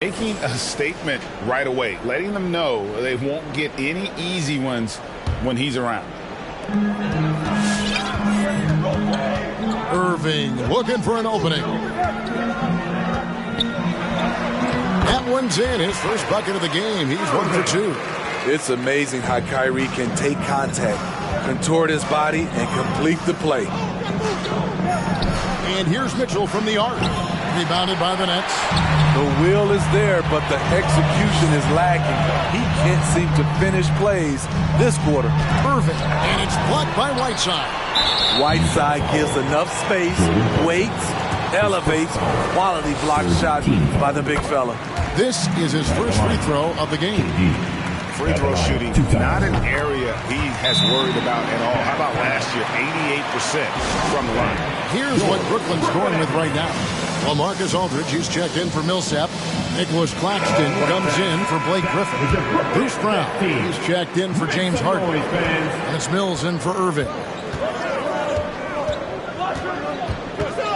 Making a statement right away, letting them know they won't get any easy ones when he's around. Irving looking for an opening. That one's in. His first bucket of the game. He's 1 for 2. It's amazing how Kyrie can take contact, contort his body, and complete the play. And here's Mitchell from the arc. Rebounded by the Nets. The will is there, but the execution is lacking. He can't seem to finish plays this quarter. Irving, and it's blocked by Whiteside. Whiteside gives enough space, waits, elevates, quality block shot by the big fella. This is his first free throw of the game. Free throw shooting, not an area he has worried about at all. How about last year? 88% from the line. Here's what Brooklyn's going with right now. Well, Marcus Aldridge, he's checked in for Millsap. Nicholas Claxton comes in for Blake Griffin. Bruce Brown, he's checked in for James Harden. And it's Mills in for Irving.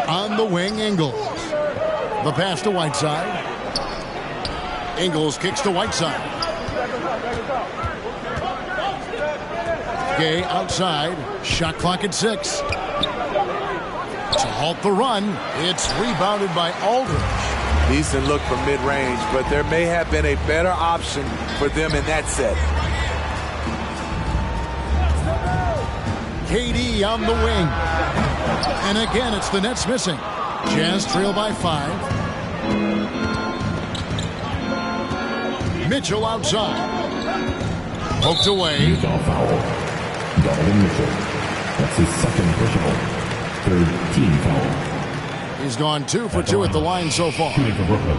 On the wing, Ingles. The pass to Whiteside. Ingles kicks to Whiteside. Gay outside. Shot clock at 6. To halt the run, it's rebounded by Aldridge. Decent look from mid-range, but there may have been a better option for them in that set. KD on the wing. And again, it's the Nets missing. Jazz trail by 5. Mitchell outside. Poked away. Foul. Donovan Mitchell. That's his second personal. Third team foul. He's gone 2 for 2 at the line so far. Shooting for Brooklyn.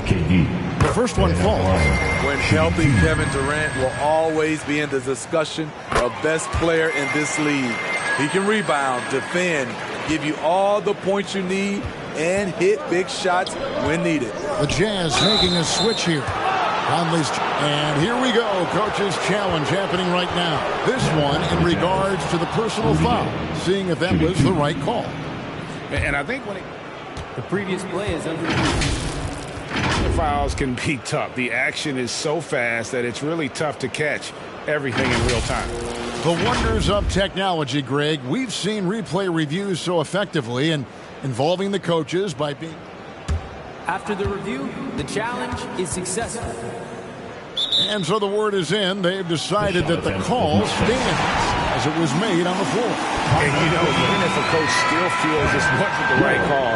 KD. The first one falls. When healthy, Kevin Durant will always be in the discussion of best player in this league. He can rebound, defend, give you all the points you need, and hit big shots when needed. The Jazz making a switch here. Conley's, and here we go. Coach's challenge happening right now. This one in regards to the personal foul. Seeing if that was the right call. And I think when the previous play is under. The fouls can be tough. The action is so fast that it's really tough to catch everything in real time. The wonders of technology, Greg. We've seen replay reviews so effectively and involving the coaches by being. After the review, the challenge is successful. And so the word is in. They've decided that the call stands as it was made on the floor. And, you know, even if a coach still feels this wasn't the right call,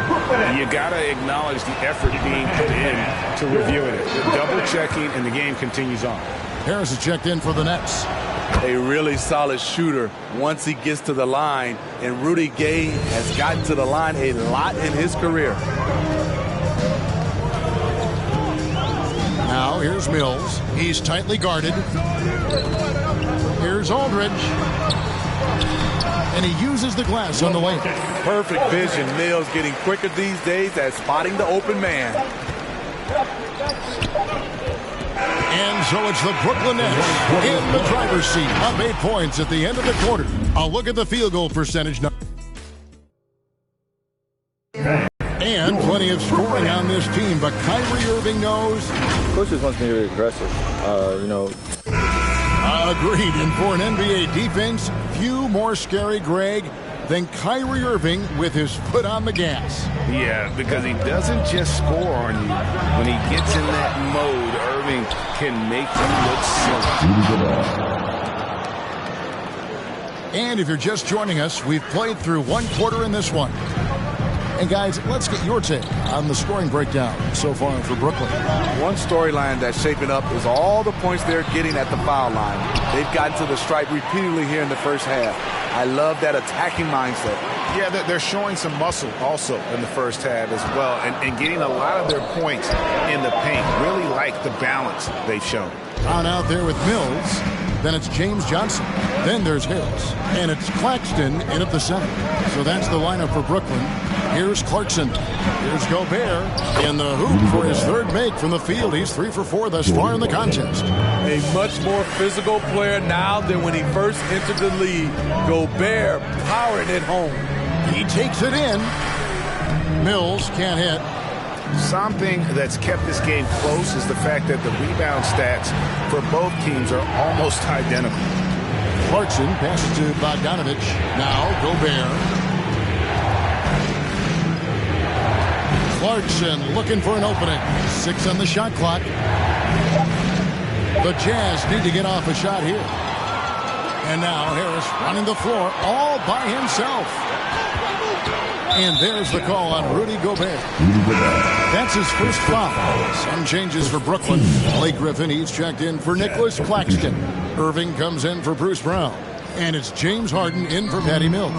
you got to acknowledge the effort being put in to reviewing it. The double checking, and the game continues on. Harris is checked in for the Nets. A really solid shooter once he gets to the line, and Rudy Gay has gotten to the line a lot in his career. Now here's Mills. He's tightly guarded. Here's Aldridge. And he uses the glass on the way. Perfect vision. Mills getting quicker these days at spotting the open man. And so it's the Brooklyn Nets in the driver's seat, up 8 points at the end of the quarter. A look at the field goal percentage now. And plenty of scoring on this team, but Kyrie Irving knows. Coach just wants me to be aggressive, Agreed. And for an NBA defense, few more scary, Greg, than Kyrie Irving with his foot on the gas. Yeah, because he doesn't just score on you. When he gets in that mode, Irving can make you look silly. And if you're just joining us, we've played through one quarter in this one. And guys, let's get your take on the scoring breakdown so far for Brooklyn. One storyline that's shaping up is all the points they're getting at the foul line. They've gotten to the stripe repeatedly here in the first half. I love that attacking mindset. Yeah, they're showing some muscle also in the first half as well, and getting a lot of their points in the paint. Really like the balance they've shown. On out there with Mills. Then it's James Johnson. Then there's Harris. And it's Claxton in at the center. So that's the lineup for Brooklyn. Here's Clarkson. Here's Gobert in the hoop for his third make from the field. He's 3 for 4 thus far in the contest. A much more physical player now than when he first entered the league. Gobert powering it home. He takes it in. Mills can't hit. Something that's kept this game close is the fact that the rebound stats for both teams are almost identical. Clarkson passes to Bogdanovich. Now Gobert. Clarkson looking for an opening. 6 on the shot clock. The Jazz need to get off a shot here. And now Harris running the floor all by himself. And there's the call on Rudy Gobert. That's his first foul. Some changes for Brooklyn. Blake Griffin, he's checked in for Nicholas Claxton. Irving comes in for Bruce Brown. And it's James Harden in for Patty Mills.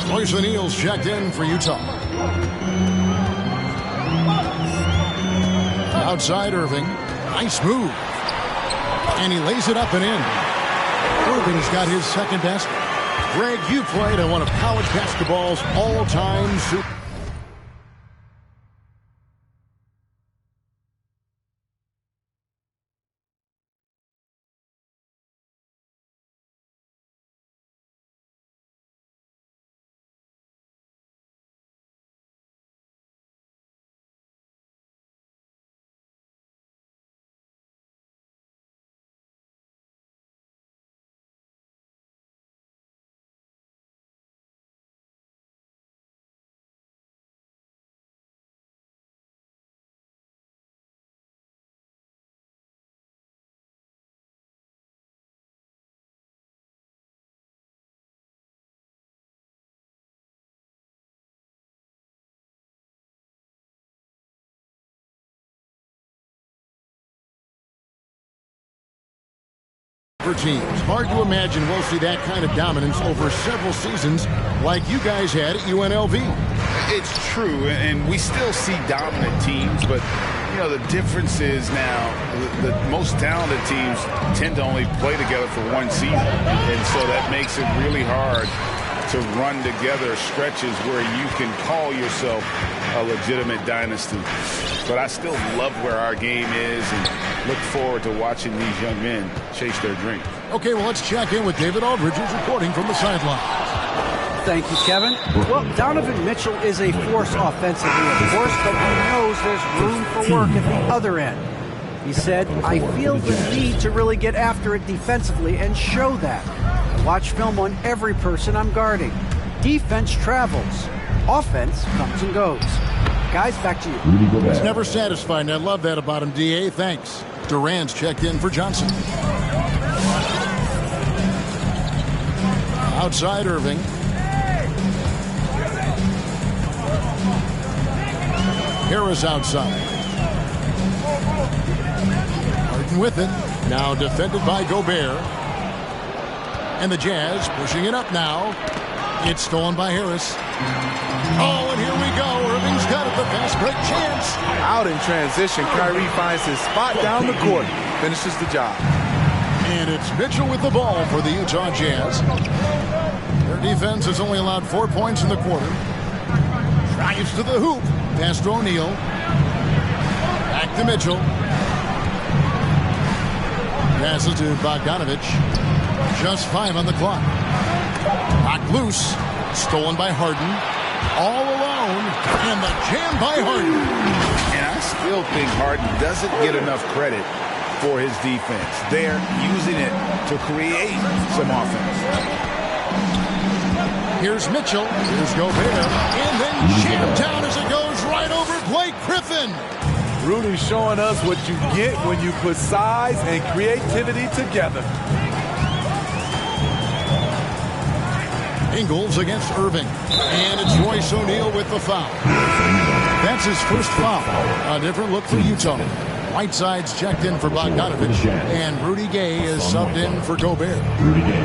Royce O'Neal's checked in for Utah. Outside Irving. Nice move. And he lays it up and in. Irving's got his second basket. Greg, you played on one of college basketball's all-time super. Teams. Hard to imagine we'll see that kind of dominance over several seasons like you guys had at UNLV. It's true, and we still see dominant teams, but you know the difference is now the most talented teams tend to only play together for one season, and so that makes it really hard to run together stretches where you can call yourself a legitimate dynasty. But I still love where our game is and look forward to watching these young men chase their dreams. Okay, well, let's check in with David Aldridge, who's reporting from the sideline. Thank you, Kevin. Well, Donovan Mitchell is a force offensively, of course, but he knows there's room for work at the other end. He said, I feel the need to really get after it defensively and show that. I watch film on every person I'm guarding. Defense travels. Offense comes and goes. Guys, back to you. He's never satisfied, and I love that about him, D.A. Thanks. Durant's checked in for Johnson. Outside Irving. Harris outside. Harden with it. Now defended by Gobert. And the Jazz pushing it up now. It's stolen by Harris. Oh, and here we go. Irving's got it. The fast break chance. Out in transition, Kyrie finds his spot down the court. Finishes the job. And it's Mitchell with the ball for the Utah Jazz. Their defense has only allowed 4 points in the quarter. Drives to the hoop. Pass to O'Neal. Back to Mitchell. Passes to Bogdanovich. Just 5 on the clock. Knocked loose. Stolen by Harden. All alone. And the jam by Harden. And I still think Harden doesn't get enough credit for his defense. They're using it to create some offense. Here's Mitchell. Here's Gobert. And then jammed down as it goes right over Blake Griffin. Rudy showing us what you get when you put size and creativity together. Ingles against Irving. And it's Royce O'Neal with the foul. That's his first foul. A different look for Utah. Whiteside's checked in for Bogdanovich. And Rudy Gay is subbed in for Gobert. Rudy Gay.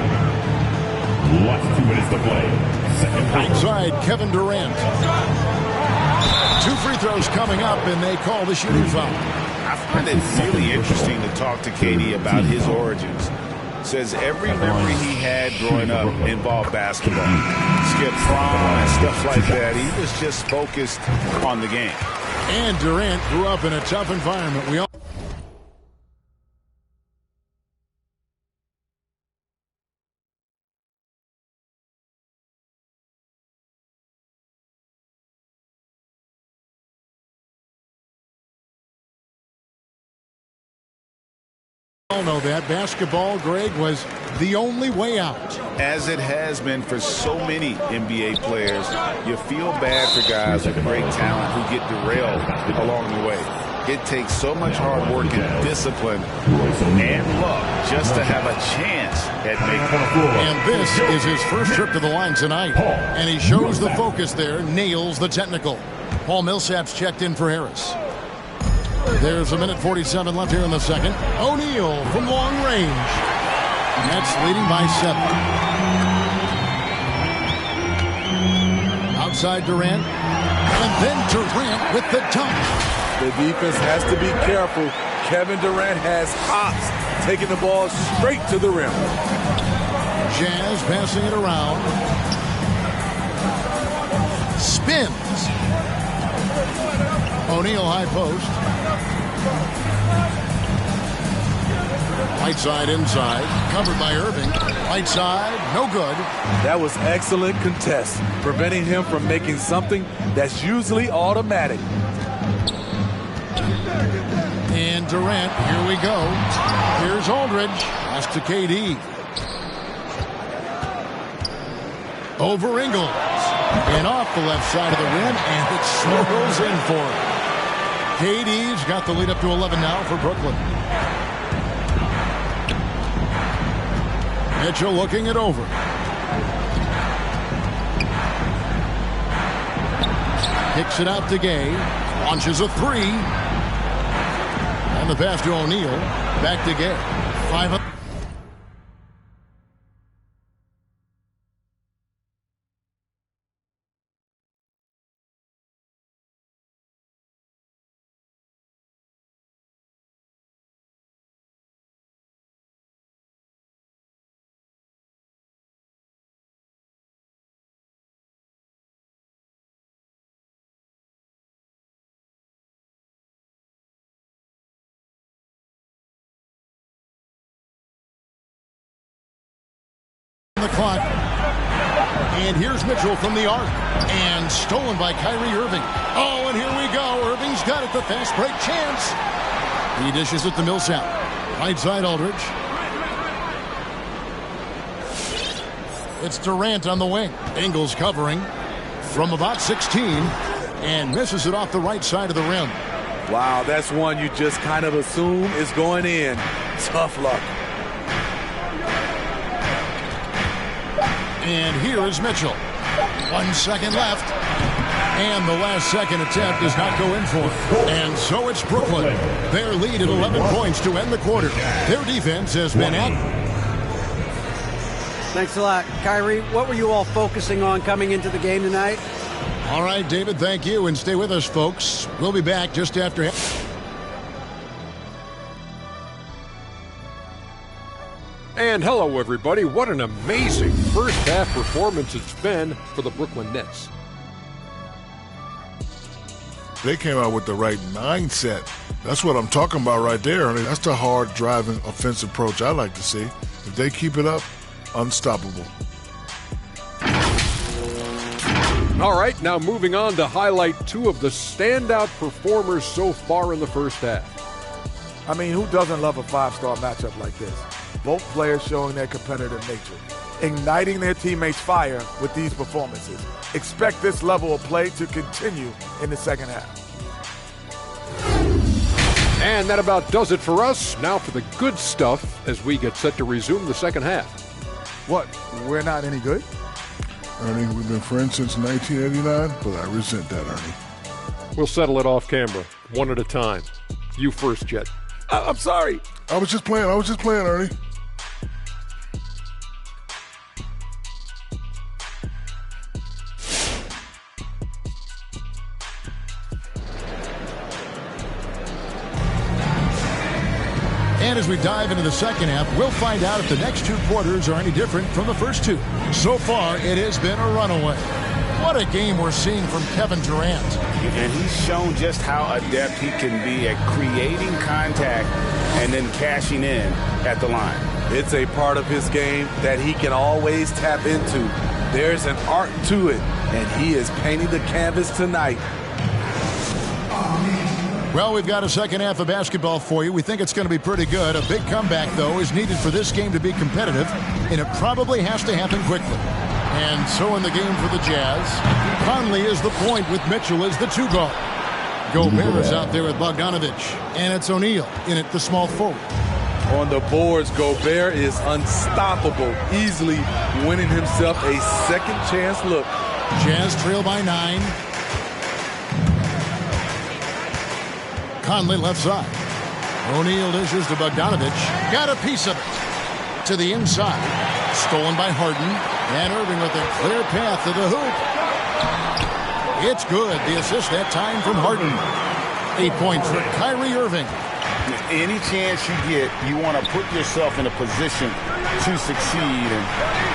Last 2 minutes to play. Second quarter. Outside, Kevin Durant. 2 free throws coming up, and they call the shooting foul. I find it really interesting to talk to KD about his origins. Says every memory he had growing up involved basketball. Skip prom and stuff like that. He was just focused on the game. And Durant grew up in a tough environment. We all all know that basketball, Greg, was the only way out. As it has been for so many NBA players, you feel bad for guys with great talent who get derailed along the way. It takes so much hard work and discipline and luck just to have a chance at making it. And this is his first trip to the line tonight. And he shows the focus there, nails the technical. Paul Millsap's checked in for Harris. There's a minute 47 left here in the second. O'Neal from long range. Nets leading by 7. Outside Durant. And then Durant with the dunk. The defense has to be careful. Kevin Durant has hops, taking the ball straight to the rim. Jazz passing it around. Spins. O'Neal high post. Right side inside. Covered by Irving. Right side, no good. That was excellent contest, preventing him from making something that's usually automatic. And Durant, here we go. Here's Aldridge. Pass to KD. Over Ingles. And off the left side of the rim, and it swirls in for him. KD's got the lead up to 11 now for Brooklyn. Mitchell looking it over. Kicks it out to Gay. Launches a three. And the pass to O'Neal. Back to Gay. 5 up. The clock. And here's Mitchell from the arc. And stolen by Kyrie Irving. Oh, and here we go. Irving's got it. The fast break chance. He dishes it to Millsap. Right side Aldridge. It's Durant on the wing. Ingles covering from about 16. And misses it off the right side of the rim. Wow, that's one you just kind of assume is going in. Tough luck. And here is Mitchell. 1 second left. And the last second attempt does not go in for it. And so it's Brooklyn. Their lead at 11 points to end the quarter. Their defense has been at. Thanks a lot. Kyrie, what were you all focusing on coming into the game tonight? All right, David, thank you. And stay with us, folks. We'll be back just after. And hello, everybody. What an amazing first-half performance it's been for the Brooklyn Nets. They came out with the right mindset. That's what I'm talking about right there. I mean, that's the hard-driving offensive approach I like to see. If they keep it up, unstoppable. All right, now moving on to highlight 2 of the standout performers so far in the first half. I mean, who doesn't love a 5-star matchup like this? Both players showing their competitive nature, igniting their teammates' fire with these performances. Expect this level of play to continue in the second half. And that about does it for us. Now for the good stuff as we get set to resume the second half. What, we're not any good? Ernie, we've been friends since 1989, but I resent that, Ernie. We'll settle it off camera, one at a time. You first, Jet. I'm sorry. I was just playing, Ernie. And as we dive into the second half, we'll find out if the next 2 quarters are any different from the first 2. So far, it has been a runaway. What a game we're seeing from Kevin Durant. And he's shown just how adept he can be at creating contact and then cashing in at the line. It's a part of his game that he can always tap into. There's an art to it, and he is painting the canvas tonight. Well, we've got a second half of basketball for you. We think it's going to be pretty good. A big comeback, though, is needed for this game to be competitive, and it probably has to happen quickly. And so in the game for the Jazz, Conley is the point with Mitchell as the 2 guard. Gobert is out there with Bogdanović, and it's O'Neal in at the small forward. On the boards, Gobert is unstoppable, easily winning himself a second chance look. Jazz trail by 9. Conley left side. O'Neal dishes to Bogdanović. Got a piece of it. To the inside. Stolen by Harden. And Irving with a clear path to the hoop. It's good. The assist that time from Harden. 8 points for Kyrie Irving. Any chance you get, you want to put yourself in a position to succeed, and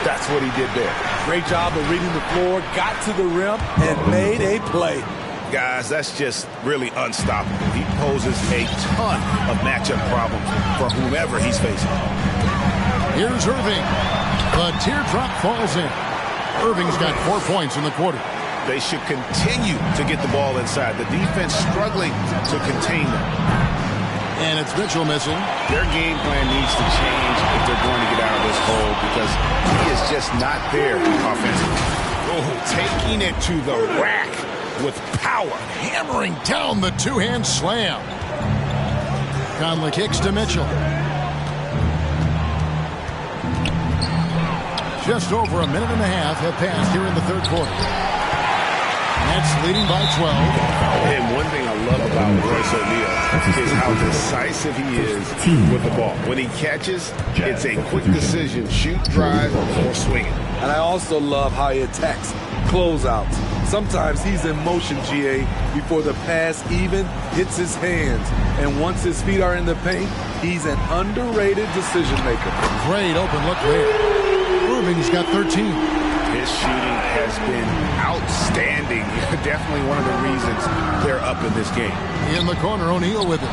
that's what he did there. Great job of reading the floor, got to the rim, and made a play. Guys, that's just really unstoppable. He poses a ton of matchup problems for whomever he's facing. Here's Irving. The teardrop falls in. Irving's got 4 points in the quarter. They should continue to get the ball inside. The defense struggling to contain them. And it's Mitchell missing. Their game plan needs to change if they're going to get out of this hole because he is just not there offensively. Oh, taking it to the rack with power. Hammering down the 2-hand slam. Conley kicks to Mitchell. Just over a minute and a half have passed here in the third quarter. Nets leading by 12. And one thing I love about Royce O'Neal is how decisive he is with the ball. When he catches, it's a quick decision, shoot, drive, or swing it. And I also love how he attacks closeouts. Sometimes he's in motion, GA, before the pass even hits his hands. And once his feet are in the paint, he's an underrated decision maker. Great open look there. Irving's got 13. His shooting has been outstanding. Definitely one of the reasons they're up in this game. In the corner, O'Neal with it.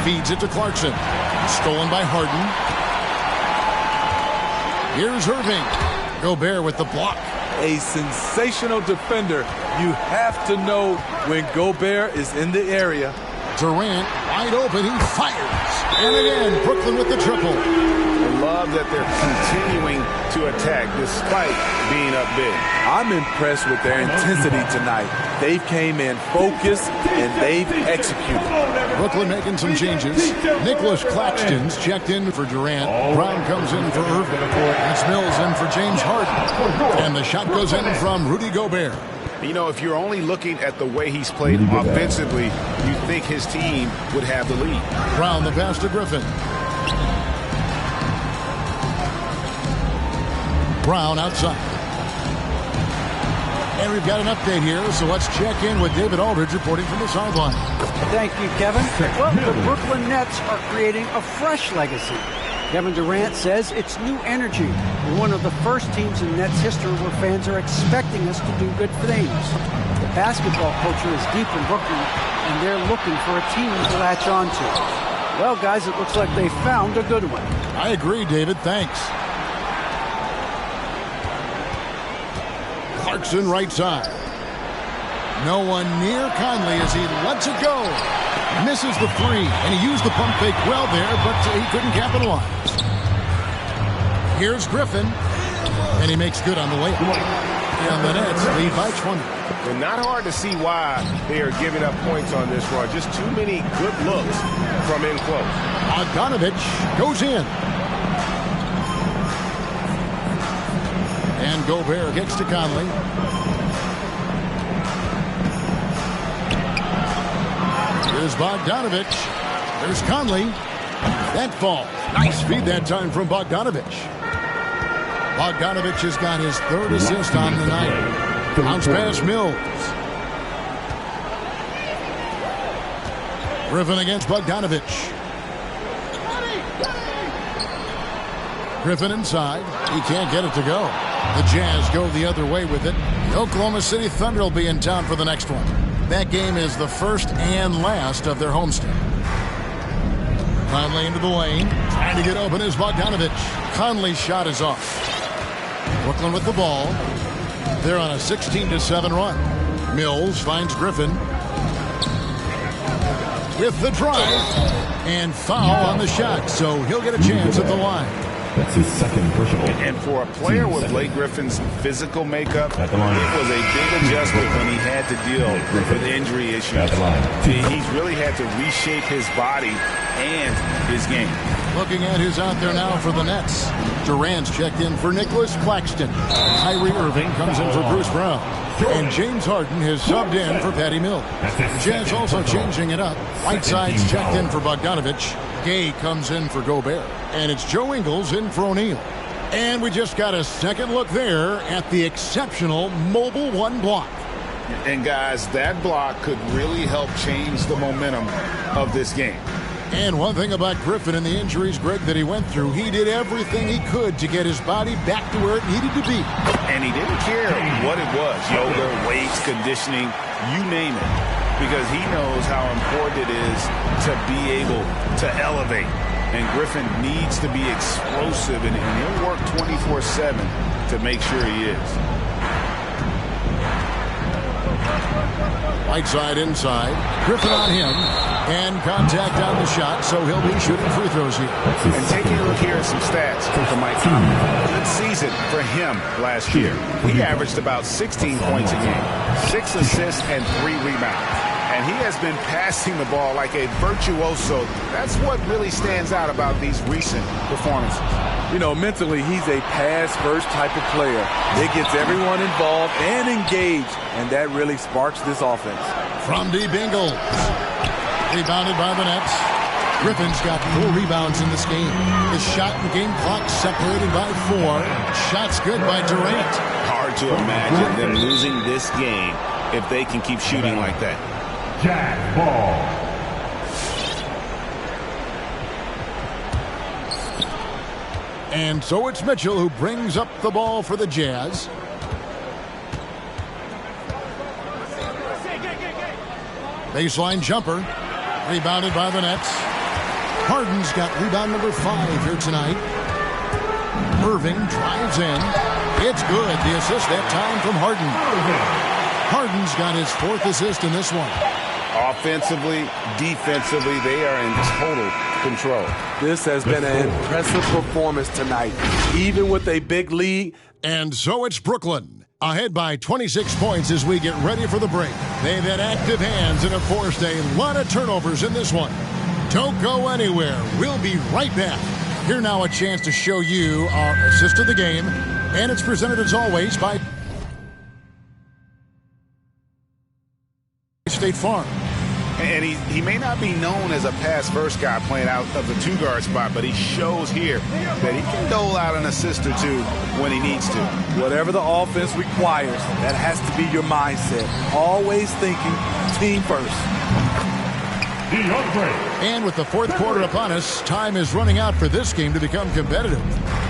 Feeds it to Clarkson. Stolen by Harden. Here's Irving. Gobert with the block. A sensational defender. You have to know when Gobert is in the area. Durant wide open. He fires. And again, Brooklyn with the triple. I love that they're continuing to attack despite being up big. I'm impressed with their intensity tonight. They came in focused and they've executed. Brooklyn making some changes. Nicholas Claxton's checked in for Durant. Brown comes in for Irving. That's Mills in for James Harden. And the shot goes in from Rudy Gobert. You know, if you're only looking at the way he's played offensively, you think his team would have the lead. Brown the pass to Griffin. Brown outside. And we've got an update here, so let's check in with David Aldridge reporting from the sideline. Thank you, Kevin. Well, the Brooklyn Nets are creating a fresh legacy. Kevin Durant says it's new energy. We're one of the first teams in Nets history where fans are expecting us to do good things. The basketball culture is deep in Brooklyn, and they're looking for a team to latch on to. Well, guys, it looks like they found a good one. I agree, David. Thanks. Clarkson right side. No one near Conley as he lets it go. Misses the three, and he used the pump fake well there, but he couldn't capitalize. Here's Griffin, and he makes good on the layup. And the Nets lead by 20. Well, not hard to see why they are giving up points on this run. Just too many good looks from in close. Bogdanović goes in. And Gobert kicks to Conley. Here's Bogdanović. There's Conley. That fall. Nice feed that time from Bogdanović. Bogdanović has got his third assist on the night. Bounce pass Mills. Griffin against Bogdanović. Griffin inside. He can't get it to go. The Jazz go the other way with it. The Oklahoma City Thunder will be in town for the next one. That game is the first and last of their homestand. Conley into the lane. Trying to get open is Bogdanović. Conley's shot is off. Brooklyn with the ball. They're on a 16-7 run. Mills finds Griffin. with the drive. And foul on the shot, so he'll get a chance at the line. That's his second personal. And for a player with Blake Griffin's physical makeup, it was a big adjustment when he had to deal with injury issues. He's really had to reshape his body and his game. Looking at who's out there now for the Nets. Durant's checked in for Nicholas Claxton. Kyrie Irving comes in for Bruce Brown. And James Harden has subbed in for Patty Mills. Jazz also changing it up. Whiteside's checked in for Bogdanovich. Gay comes in for Gobert. And it's Joe Ingles in for O'Neal. And we just got a second look there at the exceptional Mobile One block. And guys, that block could really help change the momentum of this game. And one thing about Griffin and the injuries, Greg, that he went through, he did everything he could to get his body back to where it needed to be. And he didn't care what it was, yoga, weights, conditioning, you name it, because he knows how important it is to be able to elevate. And Griffin needs to be explosive, and he'll work 24/7 to make sure he is. Whiteside inside. Griffin on him. And contact on the shot, so he'll be shooting free throws here. And taking a look here at some stats for Mike Conley. Good season for him last year. He averaged about 16 points a game, 6 assists, and 3 rebounds. And he has been passing the ball like a virtuoso. That's what really stands out about these recent performances. You know, mentally, he's a pass-first type of player. It gets everyone involved and engaged, and that really sparks this offense. From deep Ingles. Rebounded by the Nets. Griffin's got 4 rebounds in this game. His shot and game clock separated by 4. Shots good by Durant. Hard to imagine them losing this game if they can keep shooting like that. Jazz ball. And so it's Mitchell who brings up the ball for the Jazz. Baseline jumper. Rebounded by the Nets. Harden's got rebound number 5 here tonight. Irving drives in. It's good. The assist that time from Harden. Harden's got his 4th assist in this one. Offensively, defensively, they are in total control. This has been an impressive performance tonight, even with a big lead. And so it's Brooklyn. Ahead by 26 points as we get ready for the break. They've had active hands and have forced a lot of turnovers in this one. Don't go anywhere. We'll be right back. Here now a chance to show you our assist of the game. And it's presented as always by State Farm. And he may not be known as a pass-first guy playing out of the 2-guard spot, but he shows here that he can dole out an assist or 2 when he needs to. Whatever the offense requires, that has to be your mindset. Always thinking team first. And with the 4th quarter upon us, time is running out for this game to become competitive.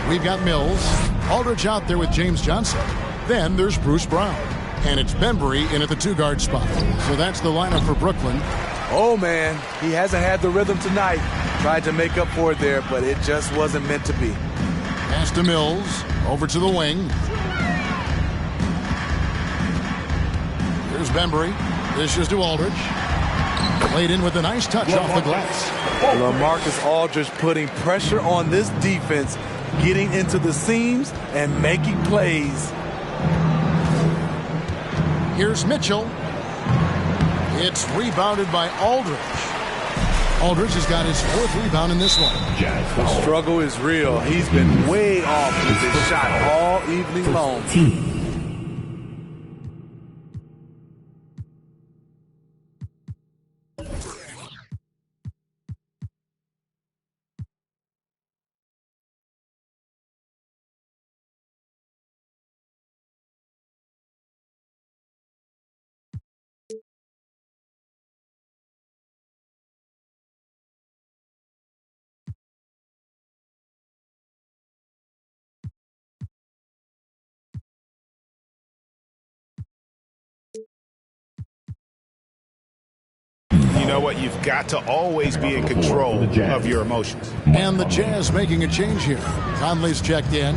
We've got Mills, Aldridge out there with James Johnson. Then there's Bruce Brown. And it's Bembry in at the 2-guard spot. So that's the lineup for Brooklyn. Oh, man, he hasn't had the rhythm tonight. Tried to make up for it there, but it just wasn't meant to be. Pass to Mills, over to the wing. Here's Bembry. This is to Aldridge. Played in with a nice touch off the glass. LaMarcus Aldridge putting pressure on this defense, getting into the seams and making plays. Here's Mitchell. It's rebounded by Aldridge. Aldridge has got his 4th rebound in this one. The struggle is real. He's been way off with his shot all evening long. You know what? You've got to always be in control of your emotions. And the Jazz making a change here. Conley's checked in.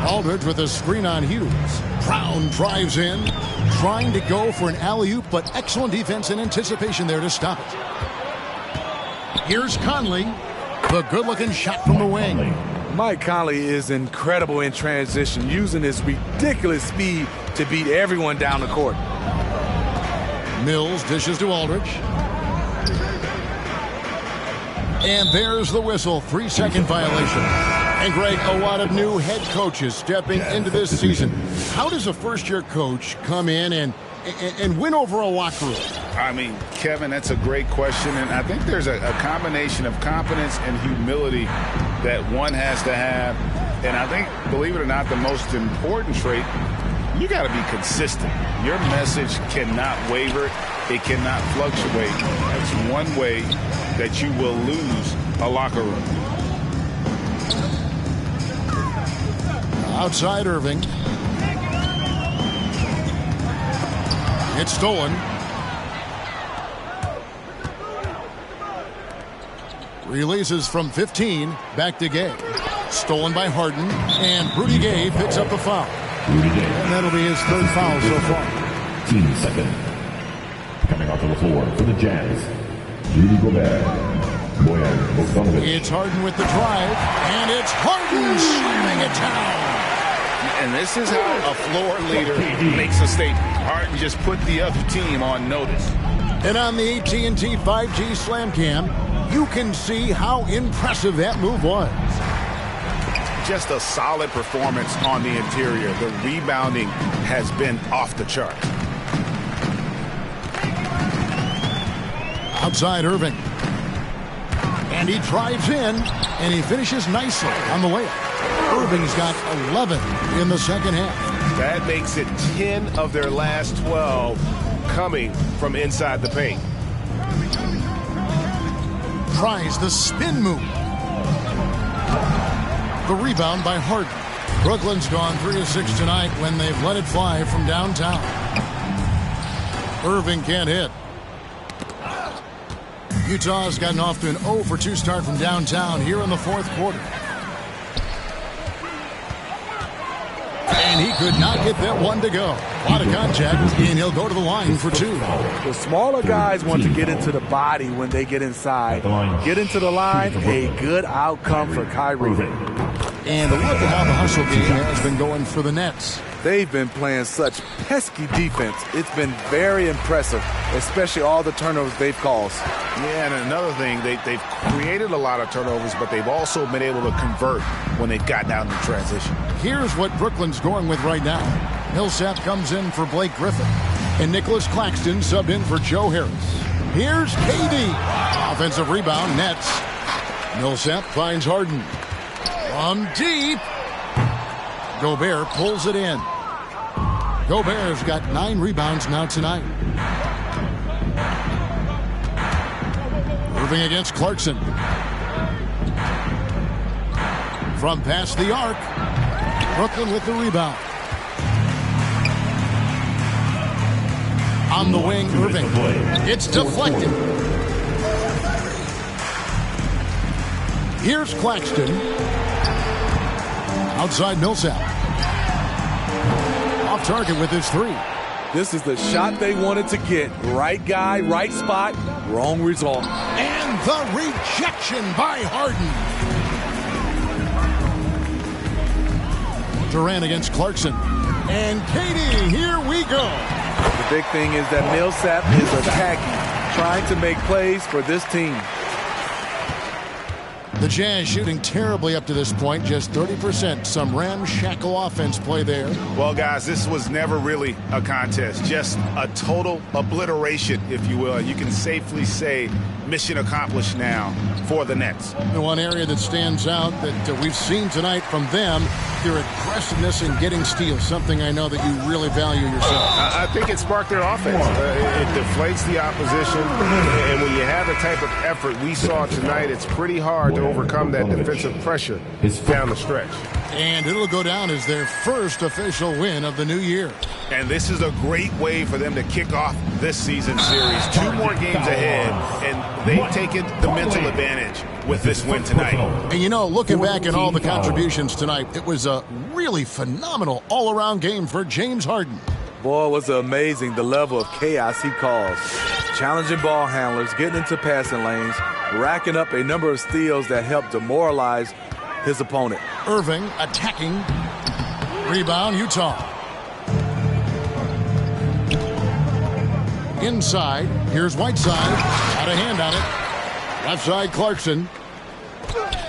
Aldridge with a screen on Hughes. Brown drives in, trying to go for an alley-oop, but excellent defense and anticipation there to stop it. Here's Conley. The good-looking shot from the wing. Mike Conley is incredible in transition, using his ridiculous speed to beat everyone down the court. Mills dishes to Aldridge. And there's the whistle. 3-second violation. And Greg, a lot of new head coaches stepping into this season. How does a first-year coach come in and win over a locker room? I mean, Kevin, that's a great question. And I think there's a combination of confidence and humility that one has to have. And I think, believe it or not, the most important trait, you got to be consistent. Your message cannot waver. It cannot fluctuate. That's one way that you will lose a locker room. Outside Irving. It's stolen. Releases from 15. Back to Gay. Stolen by Harden. And Rudy Gay picks up the foul. And that'll be his third foul so far. Team second. Coming onto the floor for the Jazz, Rudy Gobert. Boyan Bogdanovic. It's Harden with the drive. And it's Harden slamming it down. And this is how a floor leader makes a statement. Harden just put the other team on notice. And on the AT&T 5G Slam Cam, you can see how impressive that move was. Just a solid performance on the interior. The rebounding has been off the chart. Outside Irving. And he drives in, and he finishes nicely on the layup. Irving's got 11 in the second half. That makes it 10 of their last 12 coming from inside the paint. Tries the spin move. The rebound by Harden. Brooklyn's gone 3 of 6 tonight when they've let it fly from downtown. Irving can't hit. Utah's gotten off to an 0 for 2 start from downtown here in the fourth quarter. And he could not get that one to go. A lot of contact, and he'll go to the line for 2. The smaller guys want to get into the body when they get inside. Get into the line, a good outcome for Kyrie. And look at how the hustle game has been going for the Nets. They've been playing such pesky defense. It's been very impressive, especially all the turnovers they've caused. Yeah, and another thing, they've created a lot of turnovers, but they've also been able to convert when they've gotten out in the transition. Here's what Brooklyn's going with right now. Millsap comes in for Blake Griffin, and Nicholas Claxton subbed in for Joe Harris. Here's KD. Offensive rebound, Nets. Millsap finds Harden. From deep. Gobert pulls it in. Gobert's got 9 rebounds now tonight. Irving against Clarkson. From past the arc. Brooklyn with the rebound. On the wing, Irving. It's deflected. Here's Claxton. Outside Millsap. Off target with his 3. This is the shot they wanted to get. Right guy, right spot, wrong result. And the rejection by Harden. Durant against Clarkson. And KD, here we go. The big thing is that Millsap is attacking, trying to make plays for this team. The Jazz shooting terribly up to this point, just 30%. Some ramshackle offense play there. Well, guys, this was never really a contest, just a total obliteration, if you will. You can safely say mission accomplished now for the Nets. The one area that stands out that we've seen tonight from them, their aggressiveness in getting steals, something I know that you really value yourself. I think it sparked their offense. It deflates the opposition, and when you have the type of effort we saw tonight, it's pretty hard to overcome that defensive pressure down the stretch. And it'll go down as their first official win of the new year. And this is a great way for them to kick off this season series. 2 more games ahead, and they've taken the mental advantage with this win tonight. And you know, looking back at all the contributions tonight, it was a really phenomenal all-around game for James Harden. Boy, was it amazing the level of chaos he caused. Challenging ball handlers, getting into passing lanes, racking up a number of steals that helped demoralize his opponent. Irving attacking. Rebound, Utah. Inside, here's Whiteside. Out of hand on it. Left side, Clarkson.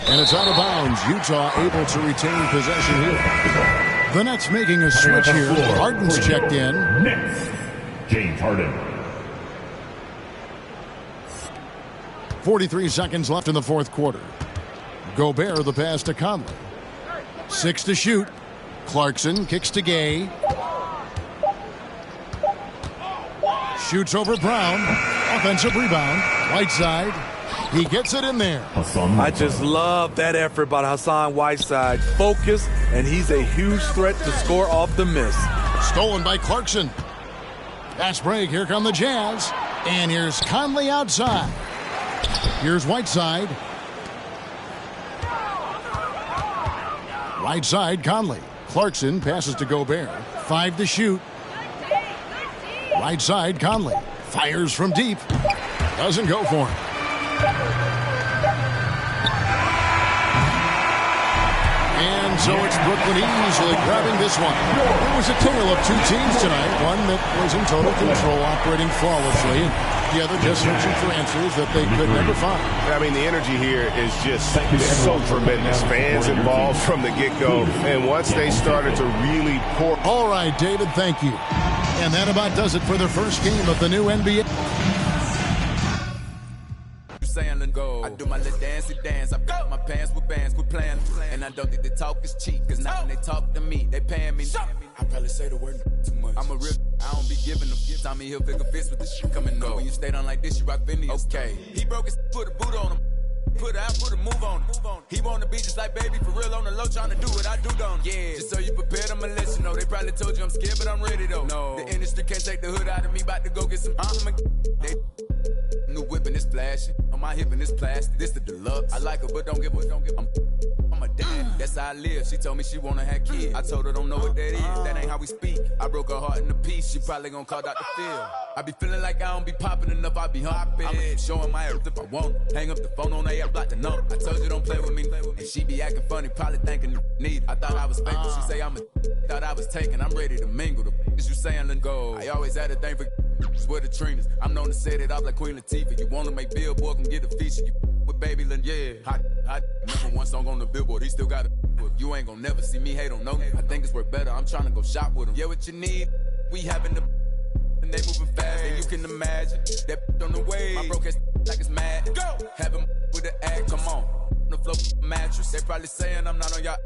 And it's out of bounds. Utah able to retain possession here. The Nets making a switch here. Harden's checked in. Nets, James Harden. 43 seconds left in the fourth quarter. Gobert the pass to Conley. 6 to shoot. Clarkson kicks to Gay. Shoots over Brown. Offensive rebound. Whiteside. He gets it in there. I just love that effort by Hassan Whiteside. Focus, and he's a huge threat to score off the miss. Stolen by Clarkson. Pass break. Here come the Jazz. And here's Conley outside. Here's Whiteside. Right side, Conley. Clarkson passes to Gobert. 5 to shoot. Right side, Conley. Fires from deep. Doesn't go for him. And so it's Brooklyn easily grabbing this one. It was a tale of 2 teams tonight. One that was in total control, operating flawlessly. The other just searching for answers that they could never find. I mean, the energy here is just so tremendous. Fans involved from the get-go. And once they started to really pour. All right, David, thank you. And that about does it for the first game of the new NBA. Go. I do my little dancey dance. I got my pants with bands, quit playing. And I don't think the talk is cheap, cause now when they talk to me, they paying me. I probably say the word too much. I'm a real, I don't be giving them. Tommy Hilfiger fits with the shit coming up. When you stay down like this, you rock Vinny's. Okay. He broke his, put a boot on him. Put out, put a move on him. He wanna be just like baby, for real on the low, trying to do what I do, don't. Yeah. Just so you prepared, I'ma let you know. They probably told you I'm scared, but I'm ready though. No. The industry can't take the hood out of me, about to go get some. They new whipping is flashing. On my hip and it's plastic. This the deluxe. I like her, but don't give a. I'm a dad. That's how I live. She told me she wanna have kids. I told her don't know what that is. That ain't how we speak. I broke her heart in a piece. She probably gonna call Dr. Phil. I be feeling like I don't be popping enough. I be hopping. I'ma keep showing my earth if I want. Hang up the phone on her, block the number. I told you don't play with me. And she be acting funny, probably thinking need. I thought I was faithful. She say I'm a. Thought I was taken. I'm ready to mingle. The is you saying let go. I always had a thing for. Swear the Trinas. I'm known to set it off like Queen Latifah. You wanna make Billboard, come get a feature. You with Baby Lynn, yeah. Hot. Number 1 song on the Billboard. He still got it. You ain't gonna never see me hate on no nigga. I think it's worth better. I'm trying to go shop with him. Yeah, what you need? We having the. And they moving fast, and you can imagine that on the way. My broke ass like it's mad. Go. Have him with the ad. Come on. The floor mattress. They probably saying I'm not on y'all.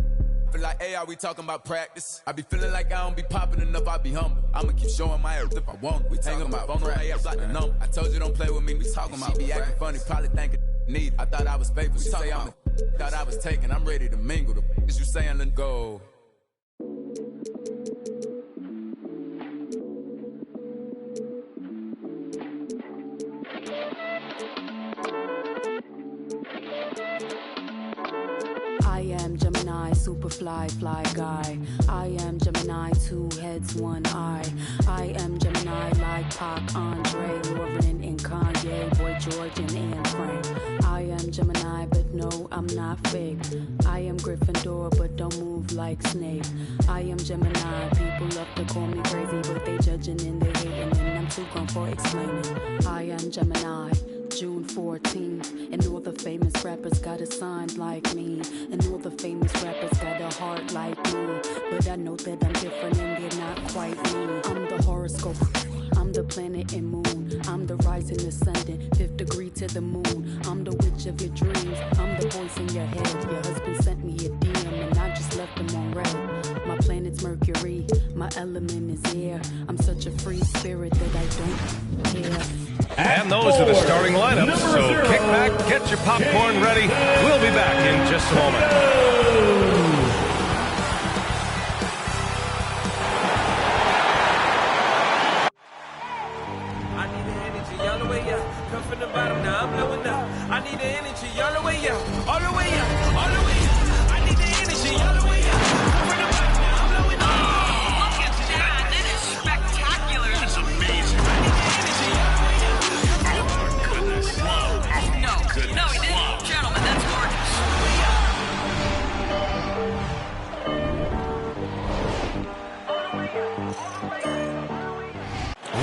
Like, hey, are we talking about practice? I be feeling like I don't be popping enough, I be humble. I'ma keep showing my earth if I want. We talking about phone on AF like the number. I told you don't play with me, we talking about. She be acting funny, probably thinking need. I thought I was faithful, she say I'm a thought I was taken, I'm ready to mingle. The is you saying let go. I am Gemini, superfly, fly guy. I am Gemini, 2 heads, 1 eye. I am Gemini, like Pac, Andre, Lauren, and Kanye, Boy George, and Anne Frank. I am Gemini, but no, I'm not fake. I am Gryffindor, but don't move like Snape. I am Gemini, people love to call me crazy, but they judging and they hating, and I'm too gone for explaining. I am Gemini. June 14th, and all the famous rappers got a sign like me, and all the famous rappers got a heart like me, but I know that I'm different and they're not quite me. I'm the horoscope, I'm the planet and moon, I'm the rising, ascendant, 5th degree to the moon, I'm the witch of your dreams, I'm the voice in your head. Your husband sent me a DM and I just left him on red. My planet's Mercury, my element is air, I'm such a free spirit that I don't care. And those are the starting lineups. So kick back, get your popcorn ready. We'll be back in just a moment.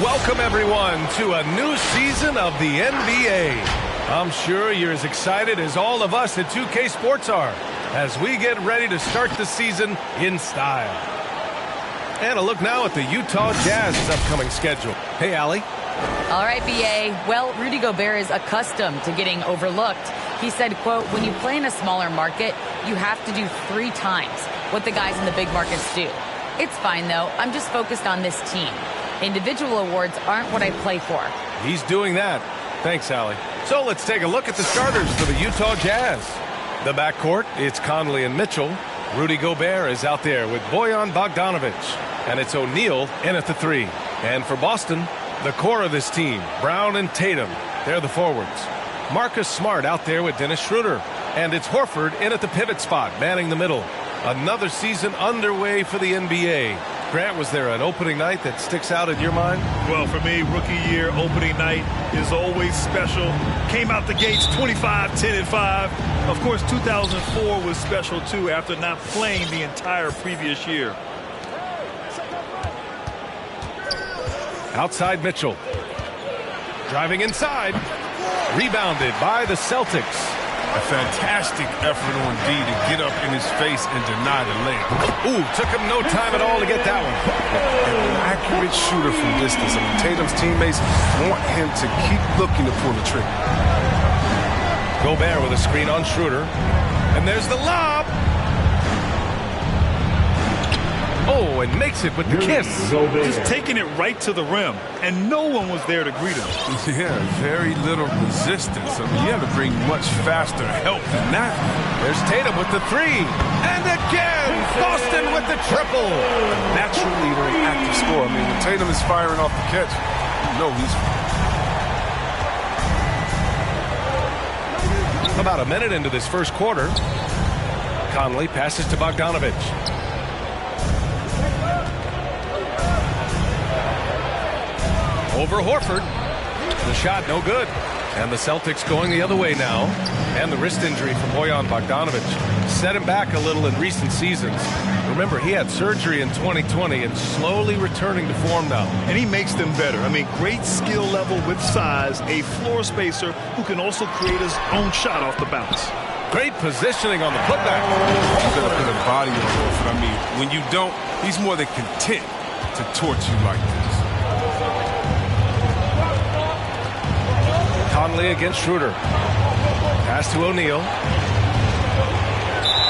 Welcome, everyone, to a new season of the NBA. I'm sure you're as excited as all of us at 2K Sports are as we get ready to start the season in style. And a look now at the Utah Jazz's upcoming schedule. Hey, Allie. All right, BA. Well, Rudy Gobert is accustomed to getting overlooked. He said, quote, when you play in a smaller market, you have to do 3 times what the guys in the big markets do. It's fine, though. I'm just focused on this team. Individual awards aren't what I play for. He's doing that. Thanks, Allie. So let's take a look at the starters for the Utah Jazz. The backcourt, it's Conley and Mitchell. Rudy Gobert is out there with Bojan Bogdanovic. And it's O'Neal in at the 3. And for Boston, the core of this team, Brown and Tatum, they're the forwards. Marcus Smart out there with Dennis Schroeder. And it's Horford in at the pivot spot, manning the middle. Another season underway for the NBA. Grant, was there an opening night that sticks out in your mind? Well, for me, rookie year opening night is always special. Came out the gates 25, 10, and 5. Of course, 2004 was special, too, after not playing the entire previous year. Outside Mitchell. Driving inside. Rebounded by the Celtics. A fantastic effort on D to get up in his face and deny the layup. Ooh, took him no time at all to get that one. An accurate shooter from distance. I mean, Tatum's teammates want him to keep looking to pull the trigger. Gobert with a screen on Schroeder. And there's the lob. Oh, and makes it with the kiss. Just taking it right to the rim, and no one was there to greet him. Yeah, very little resistance. I mean, you have to bring much faster help than that. There's Tatum with the 3. And again, Boston with the triple. Natural leader and active scorer. I mean, when Tatum is firing off the catch, you know he's... About a minute into this first quarter, Conley passes to Bogdanovic. Over Horford. The shot no good. And the Celtics going the other way now. And the wrist injury from Bojan Bogdanovic set him back a little in recent seasons. Remember, he had surgery in 2020 and slowly returning to form now. And he makes them better. I mean, great skill level with size, a floor spacer who can also create his own shot off the bounce. Great positioning on the putback. You better put a body on Horford. I mean, when you don't, he's more than content to torch you like this. Conley against Schroeder. Pass to O'Neal.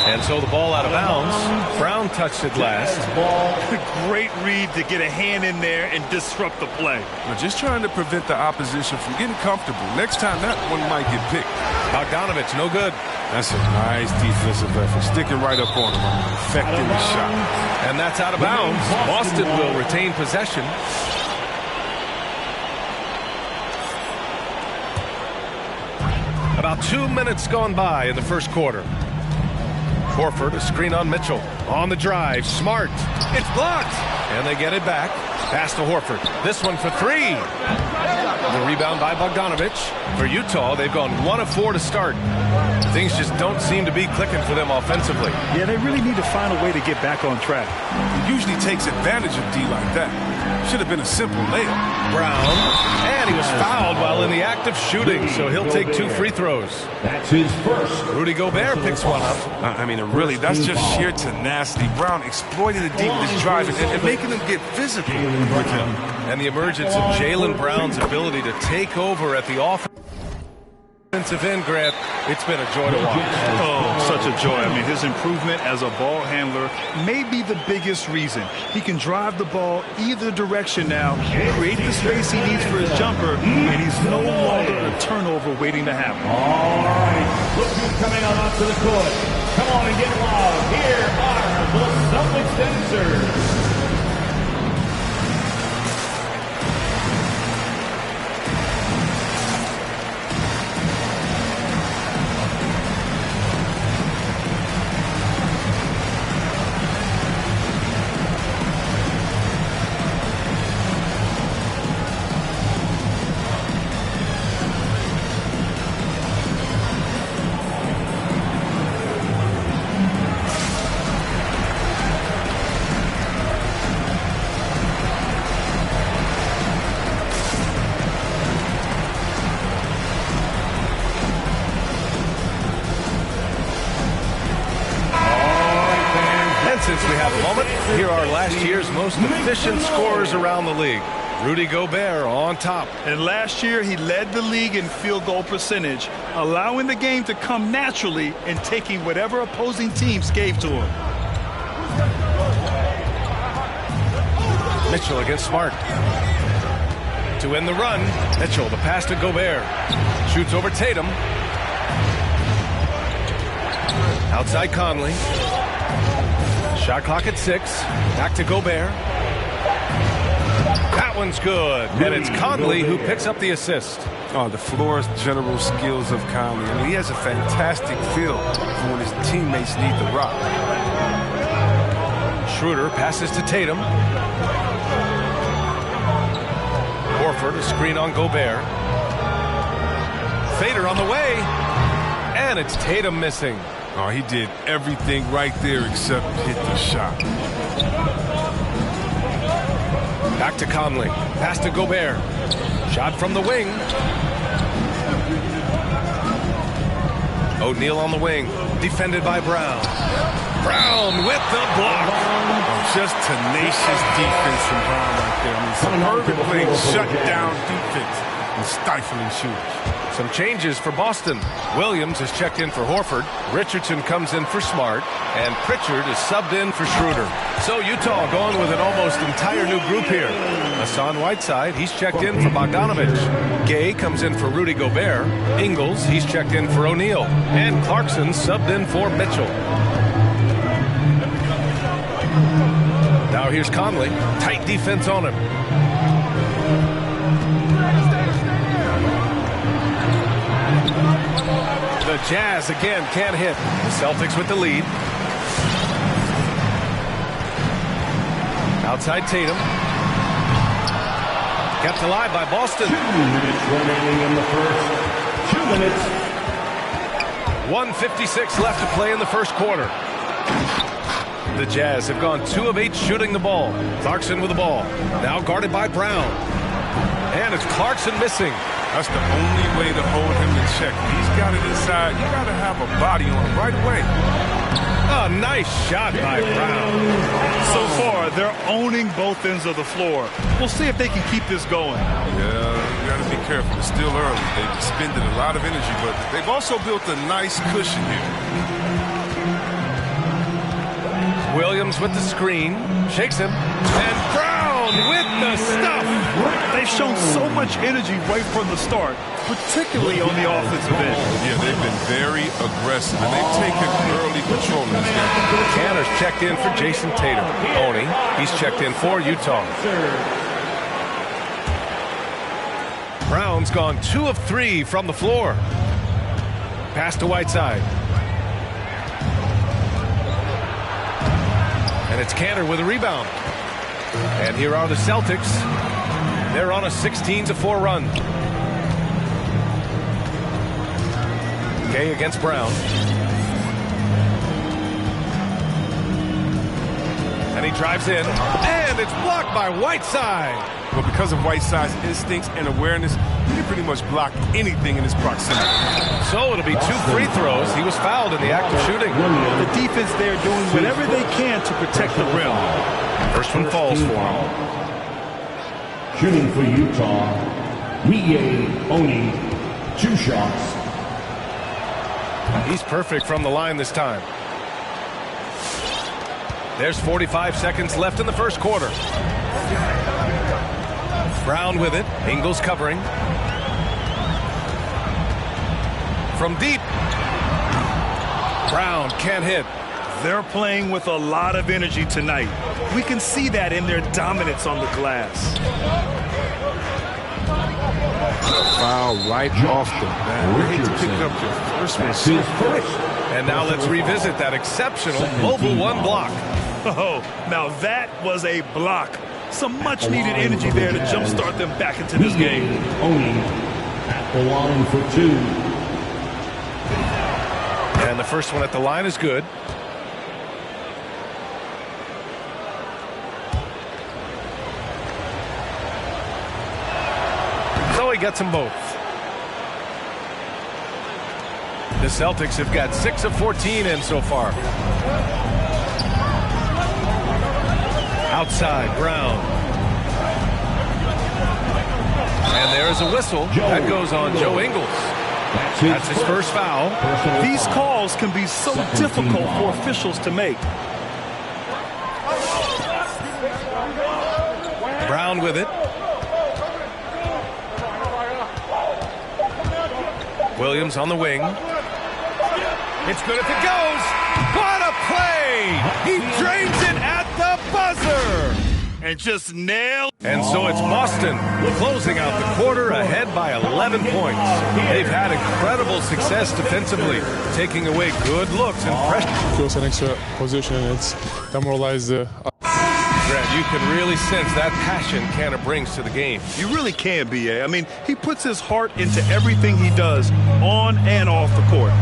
And so the ball out of bounds. Brown touched it last. Great read to get a hand in there and disrupt the play. We're just trying to prevent the opposition from getting comfortable. Next time, that one might get picked. Bogdanovic, no good. That's a nice defensive effort. Sticking right up on him. Affecting the shot. And that's out of bounds. Boston will retain possession. About 2 minutes gone by in the first quarter. Horford, a screen on Mitchell. On the drive, Smart. It's blocked. And they get it back. Pass to Horford. This one for 3. The rebound by Bogdanovic. For Utah, they've gone 1 of 4 to start. Things just don't seem to be clicking for them offensively. Yeah, they really need to find a way to get back on track. He usually takes advantage of D like that. Should have been a simple layup. Brown. And he was fouled while in the act of shooting, so he'll take 2 free throws. That's his first. Rudy Gobert picks one up. I mean, really, that's just sheer tenacity. Brown exploiting the D with his drive and making them get physical with him. And the emergence of Jaylen Brown's ability to take over at the offensive offensive end, Grant, it's been a joy to watch. Oh, such a joy. I mean, his improvement as a ball handler may be the biggest reason. He can drive the ball either direction now, create the space he needs for his jumper, and he's no longer a turnover waiting to happen. All right, look who's coming out onto the court. Come on and get loud. Here are the Celtics dancers. Since we have a moment, here are last year's most efficient scorers around the league. Rudy Gobert on top. And last year, he led the league in field goal percentage, allowing the game to come naturally and taking whatever opposing teams gave to him. Mitchell against Smart. To end the run, Mitchell, the pass to Gobert. Shoots over Tatum. Outside Conley. Shot clock at 6. Back to Gobert. That one's good. And it's Conley who picks up the assist. Oh, the floor's general skills of Conley. I mean, he has a fantastic feel for when his teammates need the rock. Schroeder passes to Tatum. Horford, a screen on Gobert. Fader on the way. And it's Tatum missing. Oh, he did everything right there except hit the shot. Back to Conley. Pass to Gobert. Shot from the wing. O'Neal on the wing. Defended by Brown. Brown with the block. Oh, just tenacious defense from Brown right there. I mean, suburban playing shut-down defense and stifling shooters. Some changes for Boston. Williams is checked in for Horford. Richardson comes in for Smart. And Pritchard is subbed in for Schroeder. So Utah going with an almost entire new group here. Hassan Whiteside, he's checked in for Bogdanovich. Gay comes in for Rudy Gobert. Ingles, he's checked in for O'Neal. And Clarkson subbed in for Mitchell. Now here's Conley. Tight defense on him. The Jazz again can't hit. The Celtics with the lead. Outside Tatum. Kept alive by Boston. 2 minutes remaining in the first. 2 minutes. 1:56 left to play in the first quarter. The Jazz have gone 2 of 8 shooting the ball. Clarkson with the ball. Now guarded by Brown. And it's Clarkson missing. That's the only way to hold him in check. He's got it inside. You got to have a body on him right away. Oh, nice shot by Brown. So far, they're owning both ends of the floor. We'll see if they can keep this going. Yeah, you got to be careful. It's still early. They've expended a lot of energy, but they've also built a nice cushion here. Williams with the screen. Shakes him. And Brown with the stuff. They've shown so much energy right from the start, particularly on the offensive end. Yeah, they've been very aggressive, and they've taken early control in this game. Canner's checked in for Jason Tatum. Oni, he's checked in for Utah. Brown's gone 2 of 3 from the floor. Pass to Whiteside. And it's Kanter with a rebound. And here are the Celtics. They're on a 16-4 run. Gay against Brown. And he drives in. And it's blocked by Whiteside. But because of Whiteside's instincts and awareness, he can pretty much block anything in his proximity. So it'll be 2 free throws. He was fouled in the act of shooting. The defense there doing whatever they can to protect the rim. First one falls for him. Shooting for Utah, Miye Oni, 2 shots, He's perfect from the line this time. There's 45 seconds left in the first quarter. Brown with it. Ingles covering. From deep. Brown can't hit. They're playing with a lot of energy tonight. We can see that in their dominance on the glass. Foul right off the bat. Hate to pick up your first one. And now let's revisit that exceptional Mobile One block. Oh, now that was a block. Some much-needed energy there to jumpstart them back into this game. Only at the line for 2. And the first one at the line is good. So he gets them both. The Celtics have got 6 of 14 in so far. Outside, Brown. And there's a whistle. That goes on Joe Ingles. That's his first foul. These calls can be so difficult for officials to make. Brown with it. Williams on the wing. It's good if it goes. What a play! He drains it at the buzzer. And just nailed. And so it's Boston closing out the quarter ahead by 11 points. They've had incredible success defensively, taking away good looks and pressure. Feels an extra position. It's demoralized. Grant, you can really sense that passion Canner brings to the game. You really can, B.A. I mean, he puts his heart into everything he does on and off the court.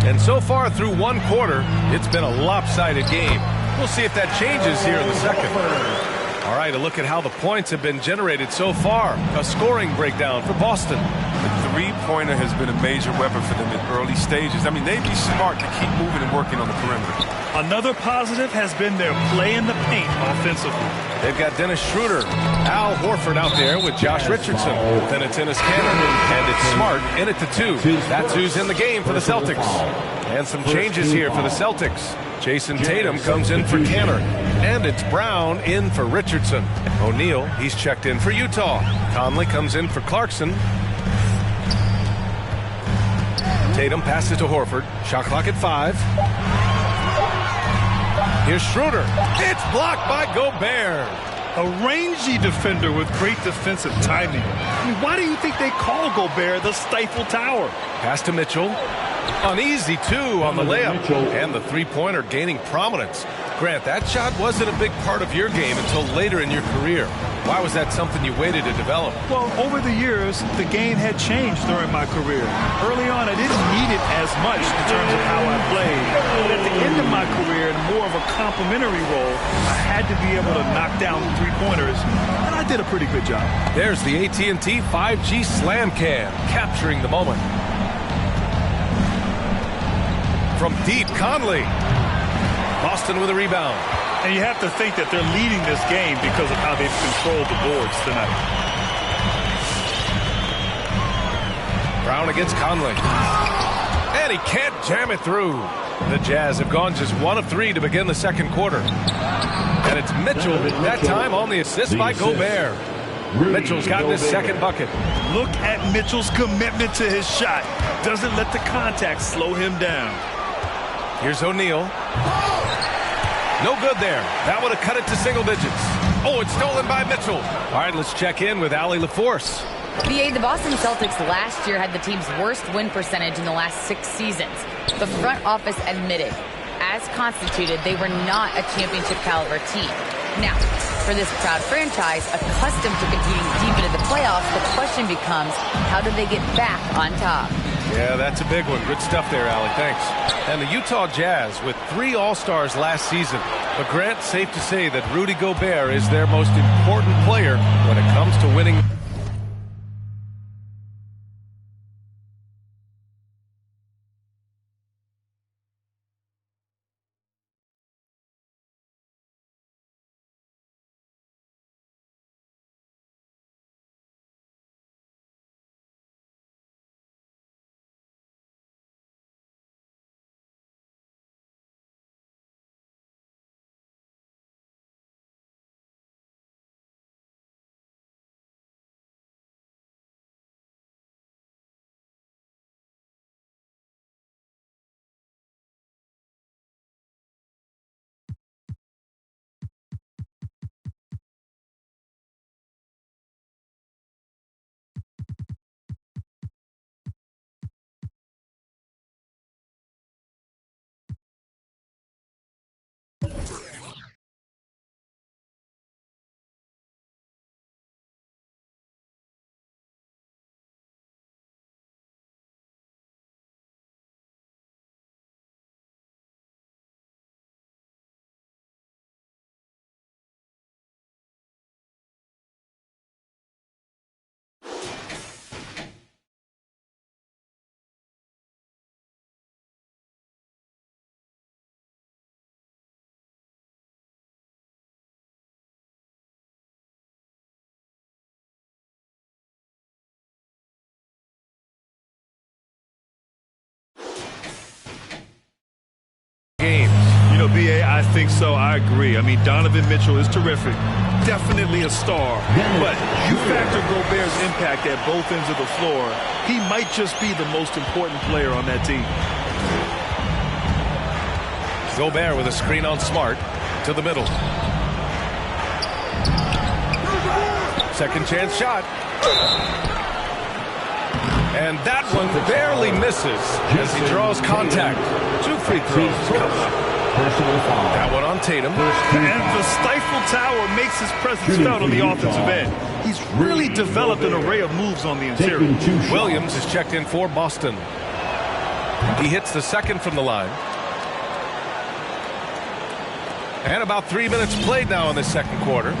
And so far through one quarter, it's been a lopsided game. We'll see if that changes here in the second. All right, a look at how the points have been generated so far. A scoring breakdown for Boston. The three-pointer has been a major weapon for them in early stages. I mean, they'd be smart to keep moving and working on the perimeter. Another positive has been their play in the paint offensively. They've got Dennis Schroeder, Al Horford out there with Josh Richardson. Then it's Enes Kanter, and it's Smart in it to 2. That's who's in the game for the Celtics. And some changes here for the Celtics. Jason Tatum comes in for Kanter, and it's Brown in for Richardson. O'Neal, he's checked in for Utah. Conley comes in for Clarkson. Tatum passes to Horford. Shot clock at 5. Here's Schroeder. It's blocked by Gobert. A rangy defender with great defensive timing. I mean, why do you think they call Gobert the Stifle Tower? Pass to Mitchell. Uneasy, too, on the layup. And the three-pointer gaining prominence. Grant, that shot wasn't a big part of your game until later in your career. Why was that something you waited to develop? Well, over the years, the game had changed during my career. Early on, I didn't need it as much in terms of how I played. But at the end of my career, in more of a complementary role, I had to be able to knock down three-pointers, and I did a pretty good job. There's the AT&T 5G Slam Cam, capturing the moment. From deep, Conley. Boston with a rebound. And you have to think that they're leading this game because of how they've controlled the boards tonight. Brown against Conley. And he can't jam it through. The Jazz have gone just 1 of 3 to begin the second quarter. And it's Mitchell, that time on the assist by Gobert. Mitchell's gotten his second bucket. Look at Mitchell's commitment to his shot. Doesn't let the contact slow him down. Here's O'Neal. No good there. That would have cut it to single digits. Oh, it's stolen by Mitchell. All right, let's check in with Allie LaForce. The Boston Celtics last year had the team's worst win percentage in the last 6 seasons. The front office admitted, as constituted, they were not a championship caliber team. Now, for this proud franchise, accustomed to competing deep into the playoffs, the question becomes, how do they get back on top? Yeah, that's a big one. Good stuff there, Allie. Thanks. And the Utah Jazz with 3 All-Stars last season. But Grant, safe to say that Rudy Gobert is their most important player when it comes to winning. NBA, I think so. I agree. I mean, Donovan Mitchell is terrific. Definitely a star. But you factor Gobert's impact at both ends of the floor, he might just be the most important player on that team. Gobert with a screen on Smart to the middle. Second chance shot. And that one barely misses as he draws contact. 2 free throws coming up. That one on Tatum. And the Stifle Tower makes his presence felt on the offensive end. He's really developed an array of moves on the interior. Williams is checked in for Boston. He hits the second from the line. And about 3 minutes played now in the second quarter.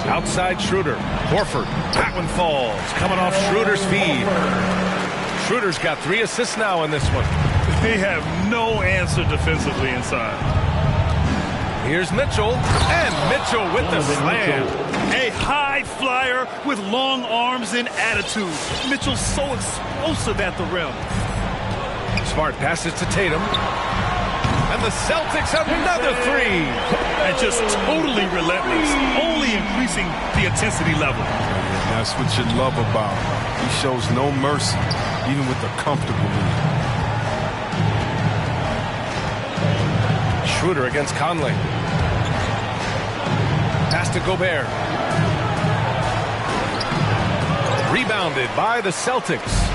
Outside Schroeder. Horford. That one falls. Coming off Schroeder's feed. Schroeder's got 3 assists now in this one. They have no answer defensively inside. Here's Mitchell. And Mitchell with the slam. A high flyer with long arms and attitude. Mitchell's so explosive at the rim. Smart passes to Tatum. And the Celtics have another 3. And just totally relentless. Only increasing the intensity level. And that's what you love about him. He shows no mercy, even with a comfortable lead. Schroeder against Conley. Pass to Gobert. Rebounded by the Celtics.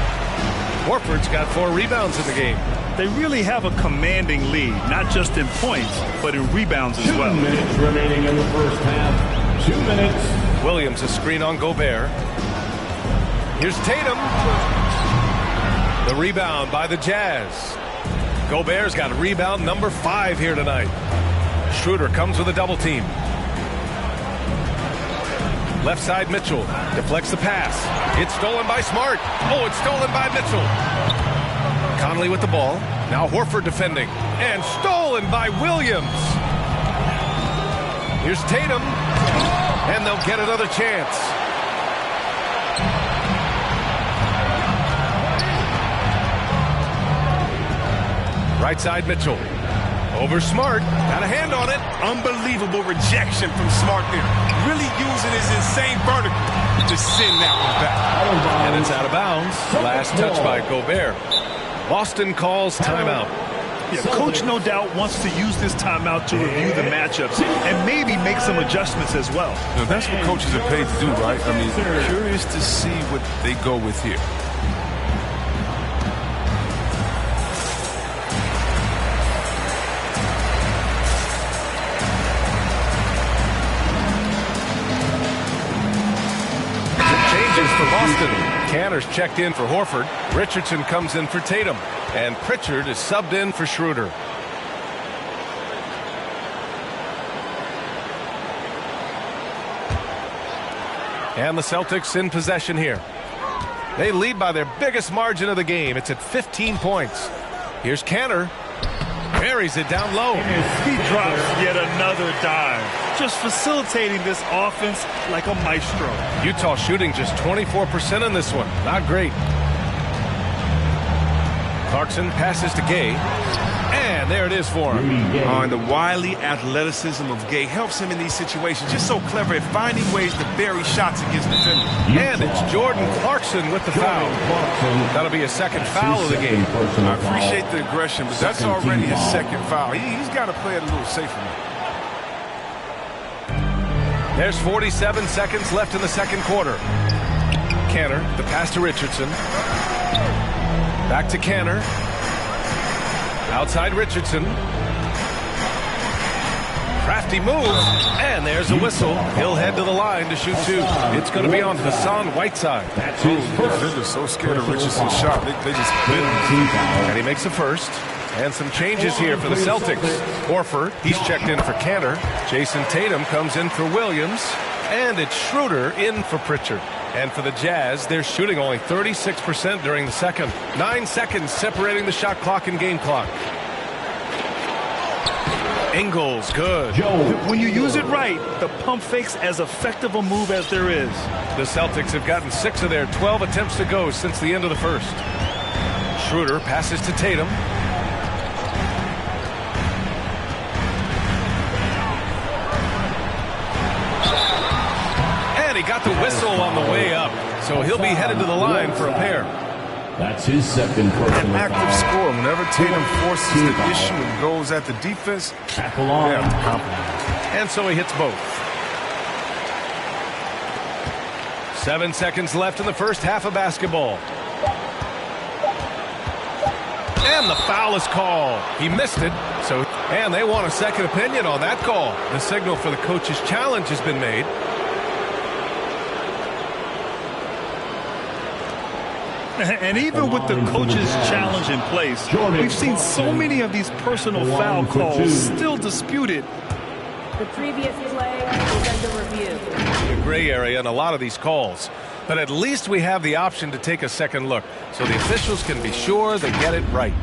Horford's got 4 rebounds in the game. They really have a commanding lead, not just in points, but in rebounds as well. 2 minutes remaining in the first half. 2 minutes. Williams a screen on Gobert. Here's Tatum. The rebound by the Jazz. Gobert's got rebound number 5 here tonight. Schroeder comes with a double team. Left side Mitchell deflects the pass. It's stolen by Smart. Oh, it's stolen by Mitchell. Conley with the ball. Now Horford defending. And stolen by Williams. Here's Tatum. And they'll get another chance. Right side Mitchell. Over Smart. Got a hand on it. Unbelievable rejection from Smart there. Really using his insane vertical to send that one back. And it's out of bounds. Last touch by Gobert. Boston calls timeout. Yeah, coach no doubt wants to use this timeout to review the matchups and maybe make some adjustments as well. Now, that's what coaches are paid to do, right? I mean, curious to see what they go with here. For Boston. Canner's checked in for Horford. Richardson comes in for Tatum. And Pritchard is subbed in for Schroeder. And the Celtics in possession here. They lead by their biggest margin of the game. It's at 15 points. Here's Canner. Buries it down low. He drops yet another dive. Just facilitating this offense like a maestro. Utah shooting just 24% in this one. Not great. Clarkson passes to Gay. And there it is for him. And the wily athleticism of Gay helps him in these situations. Just so clever at finding ways to bury shots against defenders. And it's Jordan Clarkson with the foul. That'll be a second foul of the game. I appreciate the aggression, but that's already his second foul. He's got to play it a little safer now. There's 47 seconds left in the second quarter. Canner, the pass to Richardson. Back to Canner. Outside Richardson. Crafty move. And there's a whistle. He'll head to the line to shoot 2. It's going to be on Hassan Whiteside. They're just so scared of Richardson's shot. They just bit him. And he makes a first. And some changes here for the Celtics. Horford, he's checked in for Canner. Jason Tatum comes in for Williams. And it's Schroeder in for Pritchard. And for the Jazz, they're shooting only 36% during the second. 9 seconds separating the shot clock and game clock. Ingles, good. When you use it right, the pump fake's as effective a move as there is. The Celtics have gotten 6 of their 12 attempts to go since the end of the first. Schroeder passes to Tatum. got the whistle on the way up, so he'll be headed to the line for a pair. That's his second personal An active foul. score. Whenever Tatum forces the issue and goes at the defense, they have to compliment. And so he hits both. 7 seconds left in the first half of basketball. And the foul is called. He missed it, and they want a second opinion on that call. The signal for the coach's challenge has been made. And even with the coach's challenge in place, we've seen so many of these personal foul calls still disputed. The previous play is under review. A gray area in a lot of these calls. But at least we have the option to take a second look, so the officials can be sure they get it right.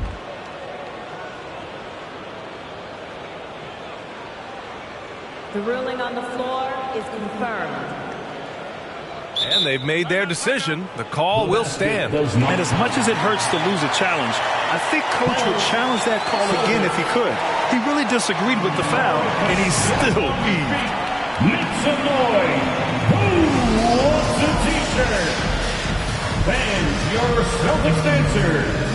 The ruling on the floor is confirmed. And they've made their decision. The call will stand. And as much as it hurts to lose a challenge, I think Coach would challenge that call again if he could. He really disagreed with the foul, and he still peeved. Make some noise. Who wants a t-shirt? Fans, your Celtics dancers.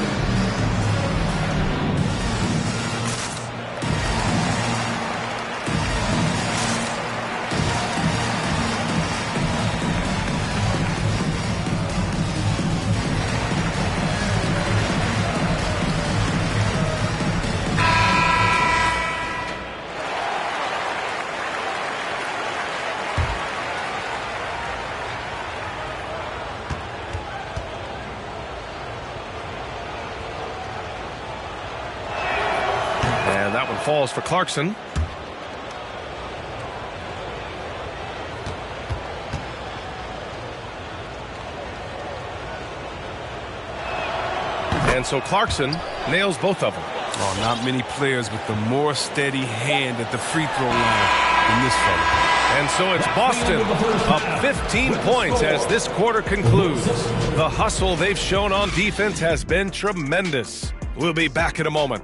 Falls for Clarkson. And so Clarkson nails both of them. Oh, not many players with the more steady hand at the free throw line than this fella. And so it's Boston up 15 points as this quarter concludes. The hustle they've shown on defense has been tremendous. We'll be back in a moment.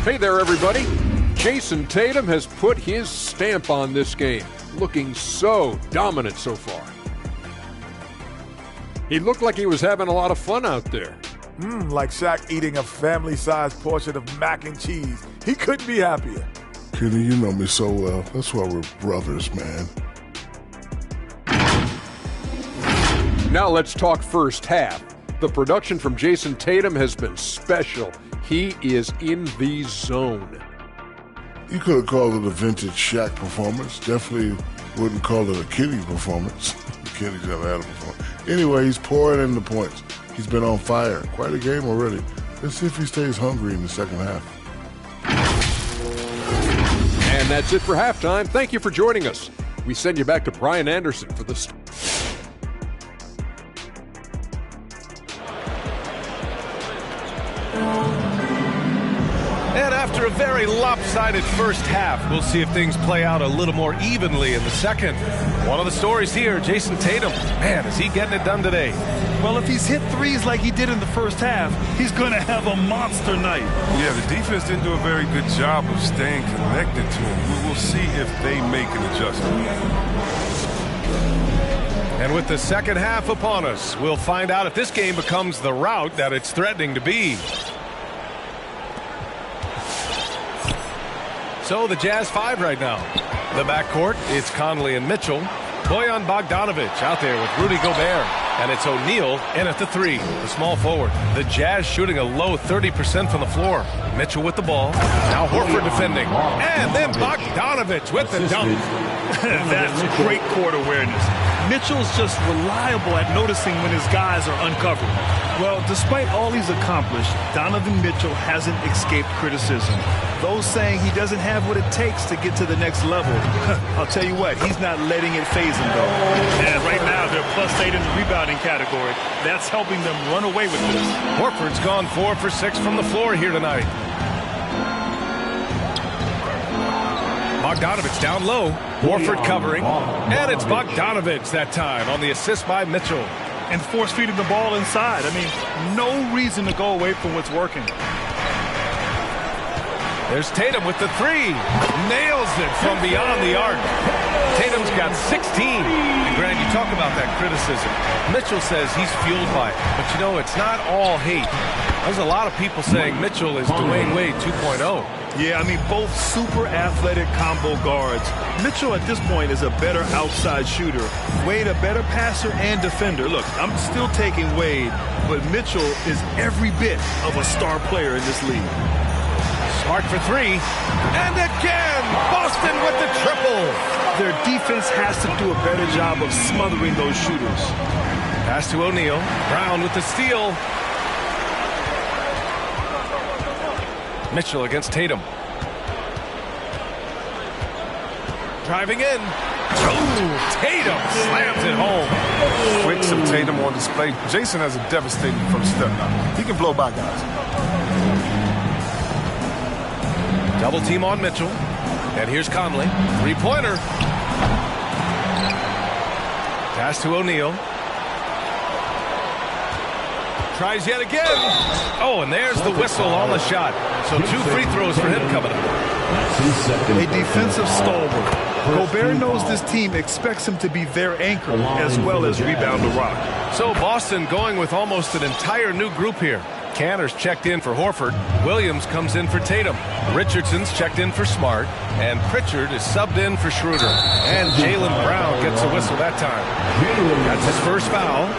Hey there, everybody. Jason Tatum has put his stamp on this game, looking so dominant so far. He looked like he was having a lot of fun out there. Like Shaq eating a family-sized portion of mac and cheese. He couldn't be happier. Kenny, you know me so well. That's why we're brothers, man. Now let's talk first half. The production from Jason Tatum has been special. He is in the zone. You could have called it a vintage Shaq performance. Definitely wouldn't call it a Kenny performance. Kenny's never had a performance. Anyway, he's pouring in the points. He's been on fire. Quite a game already. Let's see if he stays hungry in the second half. And that's it for halftime. Thank you for joining us. We send you back to Brian Anderson for the... And after a very lopsided first half, we'll see if things play out a little more evenly in the second. One of the stories here, Jason Tatum. Man, is he getting it done today? Well, if he's hit threes like he did in the first half, he's going to have a monster night. Yeah, the defense didn't do a very good job of staying connected to him. We will see if they make an adjustment. And with the second half upon us, we'll find out if this game becomes the rout that it's threatening to be. So the Jazz 5 right now. The backcourt, it's Conley and Mitchell. Bojan Bogdanovic out there with Rudy Gobert. And it's O'Neal in at the 3, the small forward. The Jazz shooting a low 30% from the floor. Mitchell with the ball. Now Horford defending. And then Bogdanovic with the dunk. That's great court awareness. Mitchell's just reliable at noticing when his guys are uncovered. Well, despite all he's accomplished, Donovan Mitchell hasn't escaped criticism. Those saying he doesn't have what it takes to get to the next level. I'll tell you what, he's not letting it faze him, though. And right now, they're +8 in the rebounding category. That's helping them run away with this. Horford's gone 4 for 6 from the floor here tonight. Bogdanovic down low. Horford covering. And it's Bogdanovic that time on the assist by Mitchell. And force feeding the ball inside. I mean, no reason to go away from what's working. There's Tatum with the three. Nails it from beyond the arc. Tatum's got 16. And Grant, you talk about that criticism. Mitchell says he's fueled by it. But you know, it's not all hate. There's a lot of people saying Mitchell is Dwayne Wade 2.0. Yeah, I mean, both super athletic combo guards. Mitchell at this point is a better outside shooter. Wade a better passer and defender. Look, I'm still taking Wade, but Mitchell is every bit of a star player in this league. Smart for three. And again, Boston with the triple. Their defense has to do a better job of smothering those shooters. Pass to O'Neal. Brown with the steal. Mitchell against Tatum. Driving in. Ooh, Tatum slams it home. Quick, some Tatum on display. Jason has a devastating first step now. He can blow by guys. Double team on Mitchell. And here's Conley. Three-pointer. Pass to O'Neal. Tries yet again. Oh, and there's the whistle on the shot. So 2 free throws for him coming up. A defensive stalwart. Gobert knows this team expects him to be their anchor as well as rebound the rock. So Boston going with almost an entire new group here. Cantor's checked in for Horford. Williams comes in for Tatum. Richardson's checked in for Smart. And Pritchard is subbed in for Schroeder. And Jaylen Brown gets a whistle that time. That's his first foul.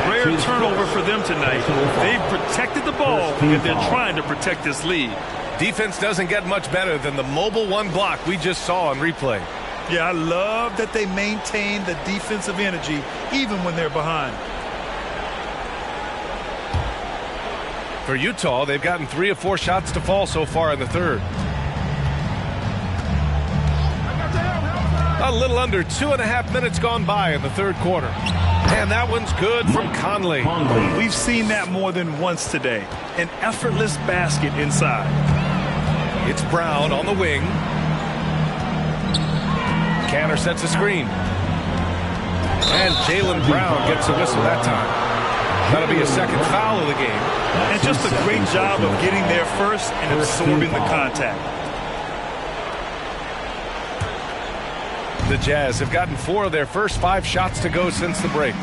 Rare turnover for them tonight. They've protected the ball, and they're trying to protect this lead. Defense doesn't get much better than the mobile one block we just saw on replay. Yeah, I love that they maintain the defensive energy even when they're behind. For Utah, they've gotten 3 of 4 shots to fall so far in the third. A little under 2.5 minutes gone by in the third quarter. And that one's good from Conley. We've seen that more than once today. An effortless basket inside. It's Brown on the wing. Cantor sets a screen. And Jaylen Brown gets a whistle that time. That'll be a second foul of the game. And just a great job of getting there first and absorbing the contact. The Jazz have gotten 4 of their first 5 shots to go since the break.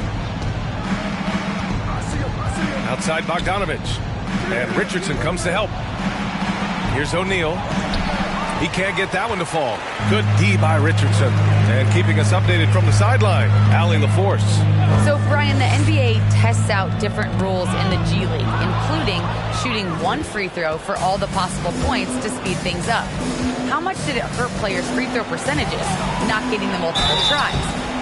Outside Bogdanovich. And Richardson comes to help. Here's O'Neal. He can't get that one to fall. Good D by Richardson. And keeping us updated from the sideline, Allie LaForce. So, Brian, the NBA tests out different rules in the G League, including shooting 1 free throw for all the possible points to speed things up. How much did it hurt players' free throw percentages, not getting the multiple tries?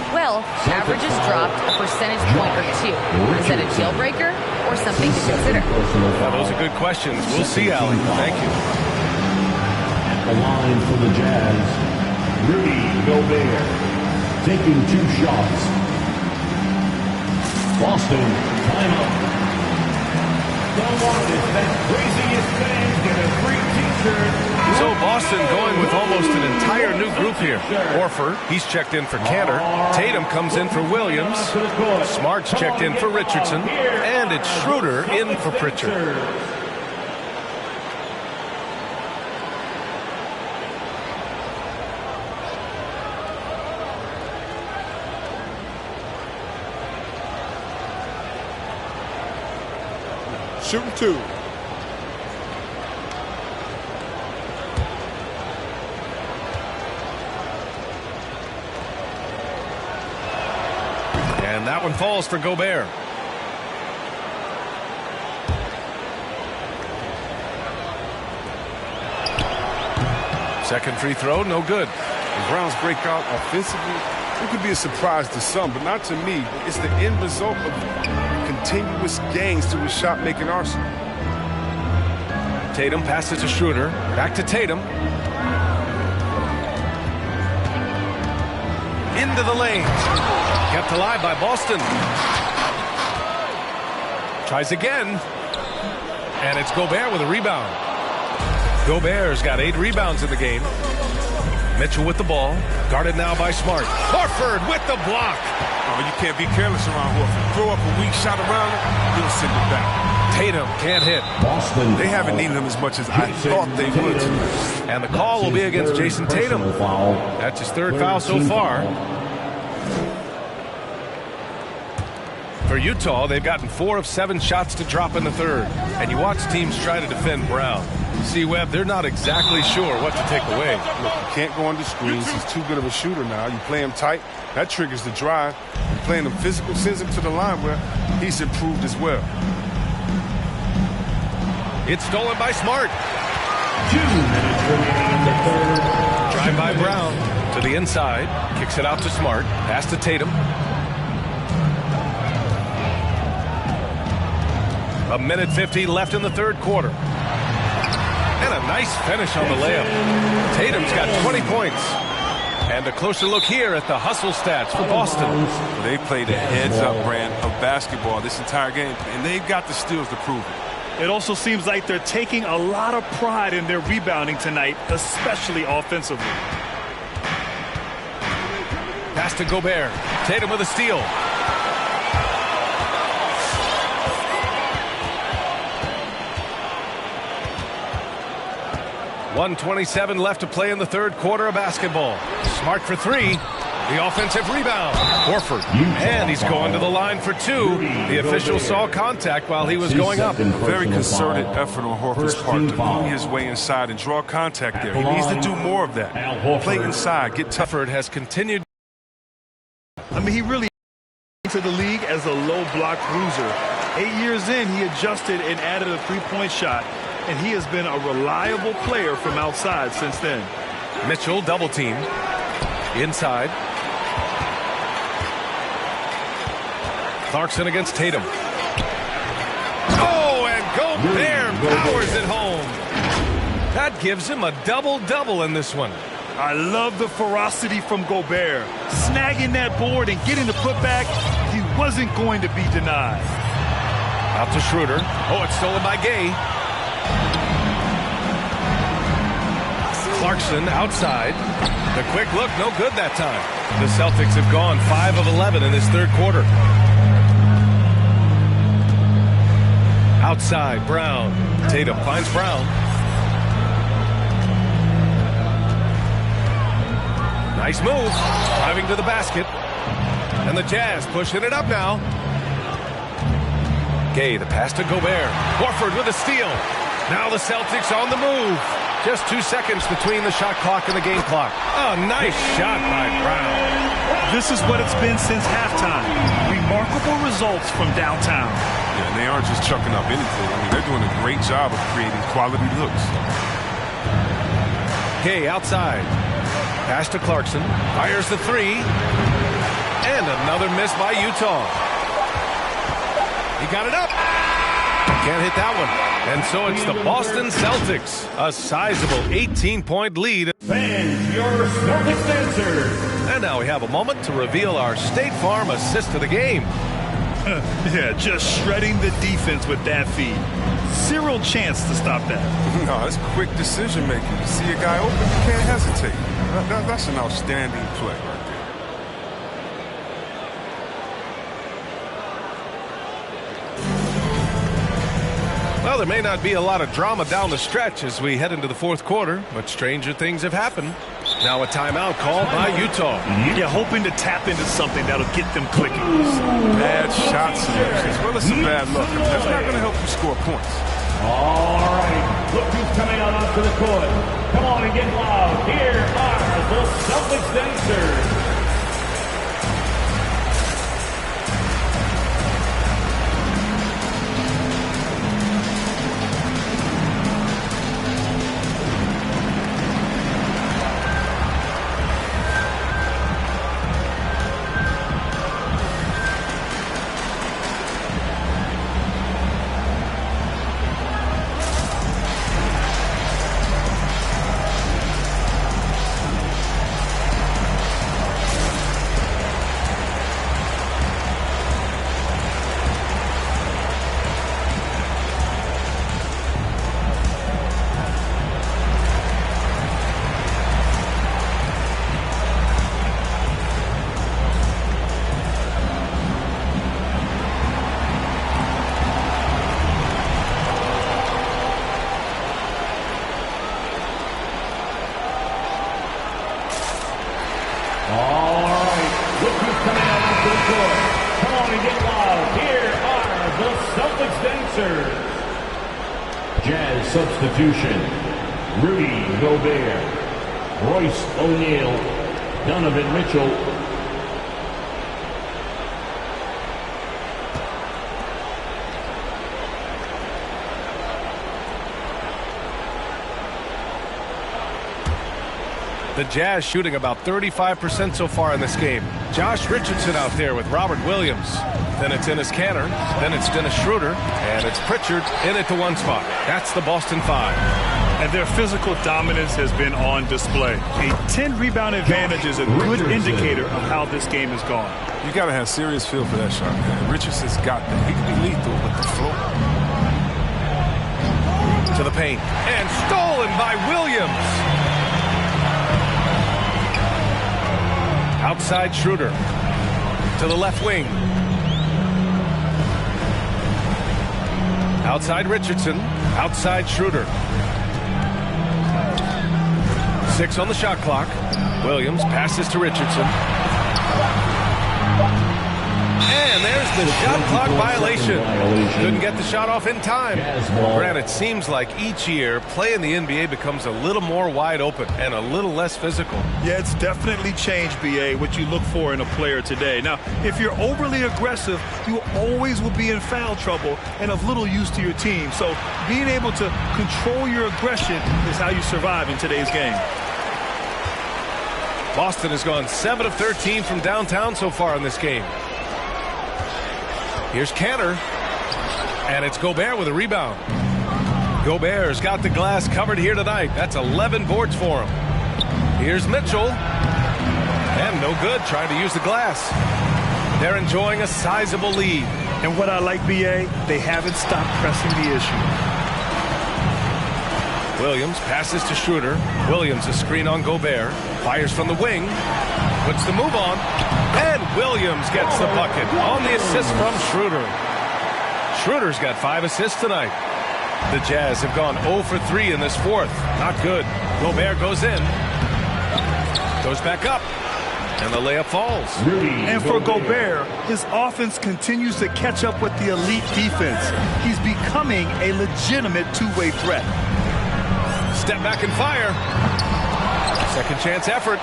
Well, averages dropped a percentage point or 2. Is that a deal breaker or something to consider? Well, those are good questions. We'll see, Allie. Thank you. The line for the Jazz, Rudy Gobert, taking 2 shots. Boston, timeout. Don't want it. That craziest fans get a free t-shirt. So Boston going with almost an entire new group here. Horford, he's checked in for Cantor. Tatum comes in for Williams. Smart's checked in for Richardson. And it's Schroeder in for Pritchard. Shooting 2. And that one falls for Gobert. Second free throw, no good. The Browns break out offensively. It could be a surprise to some, but not to me. It's the end result of continuous gains to his shot-making arsenal. Tatum passes to Schroeder. Back to Tatum. Into the lane. Kept alive by Boston. Tries again. And it's Gobert with a rebound. Gobert's got 8 rebounds in the game. Mitchell with the ball. Guarded now by Smart. Horford with the block. Oh, you can't be careless around Horford. Throw up a weak shot around it, he'll send it back. Tatum can't hit. They haven't needed him as much as I thought they would tonight. And the call will be against Jason Tatum. That's his third foul so far. For Utah, they've gotten 4 of 7 shots to drop in the third. And you watch teams try to defend Brown. See, Webb, they're not exactly sure what to take away. Look, you can't go under screens. He's too good of a shooter now. You play him tight, that triggers the drive. You playing him physical, sends him to the line where he's improved as well. It's stolen by Smart. 2 minutes remaining in the third. Drive by Brown to the inside. Kicks it out to Smart. Pass to Tatum. A minute 50 left in the third quarter. And a nice finish on the layup. Tatum's got 20 points. And a closer look here at the hustle stats for Boston. They played a heads-up brand of basketball this entire game, and they've got the skills to prove it. It also seems like they're taking a lot of pride in their rebounding tonight, especially offensively. Pass to Gobert. Tatum with a steal. .127 left to play in the third quarter of basketball. Smart for 3. The offensive rebound. Horford. And he's going to the line for 2. The official saw contact while he was going up. A very concerted effort on Horford's part to move his way inside and draw contact there. He needs to do more of that. Play inside, get tougher. Horford has continued. I mean, he really to the league as a low block bruiser. 8 years in, he adjusted and added a three-point shot. And he has been a reliable player from outside since then. Mitchell double teamed. Inside. Clarkson against Tatum. Oh, and Gobert powers it home. That gives him a double-double in this one. I love the ferocity from Gobert. Snagging that board and getting the putback, he wasn't going to be denied. Out to Schroeder. Oh, it's stolen by Gay. Clarkson outside. The quick look, no good that time. The Celtics have gone 5 of 11 in this third quarter. Outside, Brown. Tatum finds Brown. Nice move. Driving to the basket. And the Jazz pushing it up now. Gay, the pass to Gobert. Horford with a steal. Now the Celtics on the move. Just 2 seconds between the shot clock and the game clock. Oh, nice shot by Brown. This is what it's been since halftime. Remarkable results from downtown. Yeah, and they aren't just chucking up anything. I mean, they're doing a great job of creating quality looks. Gay outside. Pass to Clarkson. Fires the 3. And another miss by Utah. He got it up. Can't hit that one. And so it's the Boston Celtics. A sizable 18-point lead. Fans, your Celtics answer. And now we have a moment to reveal our State Farm assist of the game. Yeah, just shredding the defense with that feed. Zero chance to stop that. No, it's quick decision making. You see a guy open, you can't hesitate. That's an outstanding play right there. Well, there may not be a lot of drama down the stretch as we head into the fourth quarter, but stranger things have happened. Now a timeout called by Utah. Yeah, hoping to tap into something that'll get them clicking. Bad shot selections. Well, it's a bad look. That's not going to help you score points. All right, look who's coming out onto the court. Come on and get loud. Here are the Celtics dancers. onto the court. Come on and get loud. Here are the Celtics dancers. Jazz substitution. Rudy Gobert, Royce O'Neal, Donovan Mitchell. The Jazz shooting about 35% so far in this game. Josh Richardson out there with Robert Williams. Then it's Enes Kanter. Then it's Dennis Schroeder. And it's Pritchard in at the one spot. That's the Boston Five. And their physical dominance has been on display. A 10-rebound advantage is a good indicator of how this game has gone. You got to have serious feel for that shot, man. Richardson's got that. He can be lethal with the floor. To the paint. And stolen by Williams. Outside Schroeder. To the left wing. Outside Richardson. Outside Schroeder. 6 on the shot clock. Williams passes to Richardson. And there's the shot clock violation. Couldn't get the shot off in time. Grant, it seems like each year play in the NBA becomes a little more wide open and a little less physical. Yeah, it's definitely changed, BA, what you look for in a player today. Now, if you're overly aggressive, you always will be in foul trouble and of little use to your team. So being able to control your aggression is how you survive in today's game. Boston has gone 7 of 13 from downtown so far in this game. Here's Kanter, and it's Gobert with a rebound. Gobert's got the glass covered here tonight. That's 11 boards for him. Here's Mitchell, and no good, trying to use the glass. They're enjoying a sizable lead. And what I like, BA, they haven't stopped pressing the issue. Williams passes to Schroeder. Williams a screen on Gobert. Fires from the wing. Puts the move on. And Williams gets the bucket on the assist from Schroeder. Schroeder's got 5 assists tonight. The Jazz have gone 0 for 3 in this fourth. Not good. Gobert goes in. Goes back up. And the layup falls. And for Gobert, his offense continues to catch up with the elite defense. He's becoming a legitimate two-way threat. Step back and fire. Second chance effort.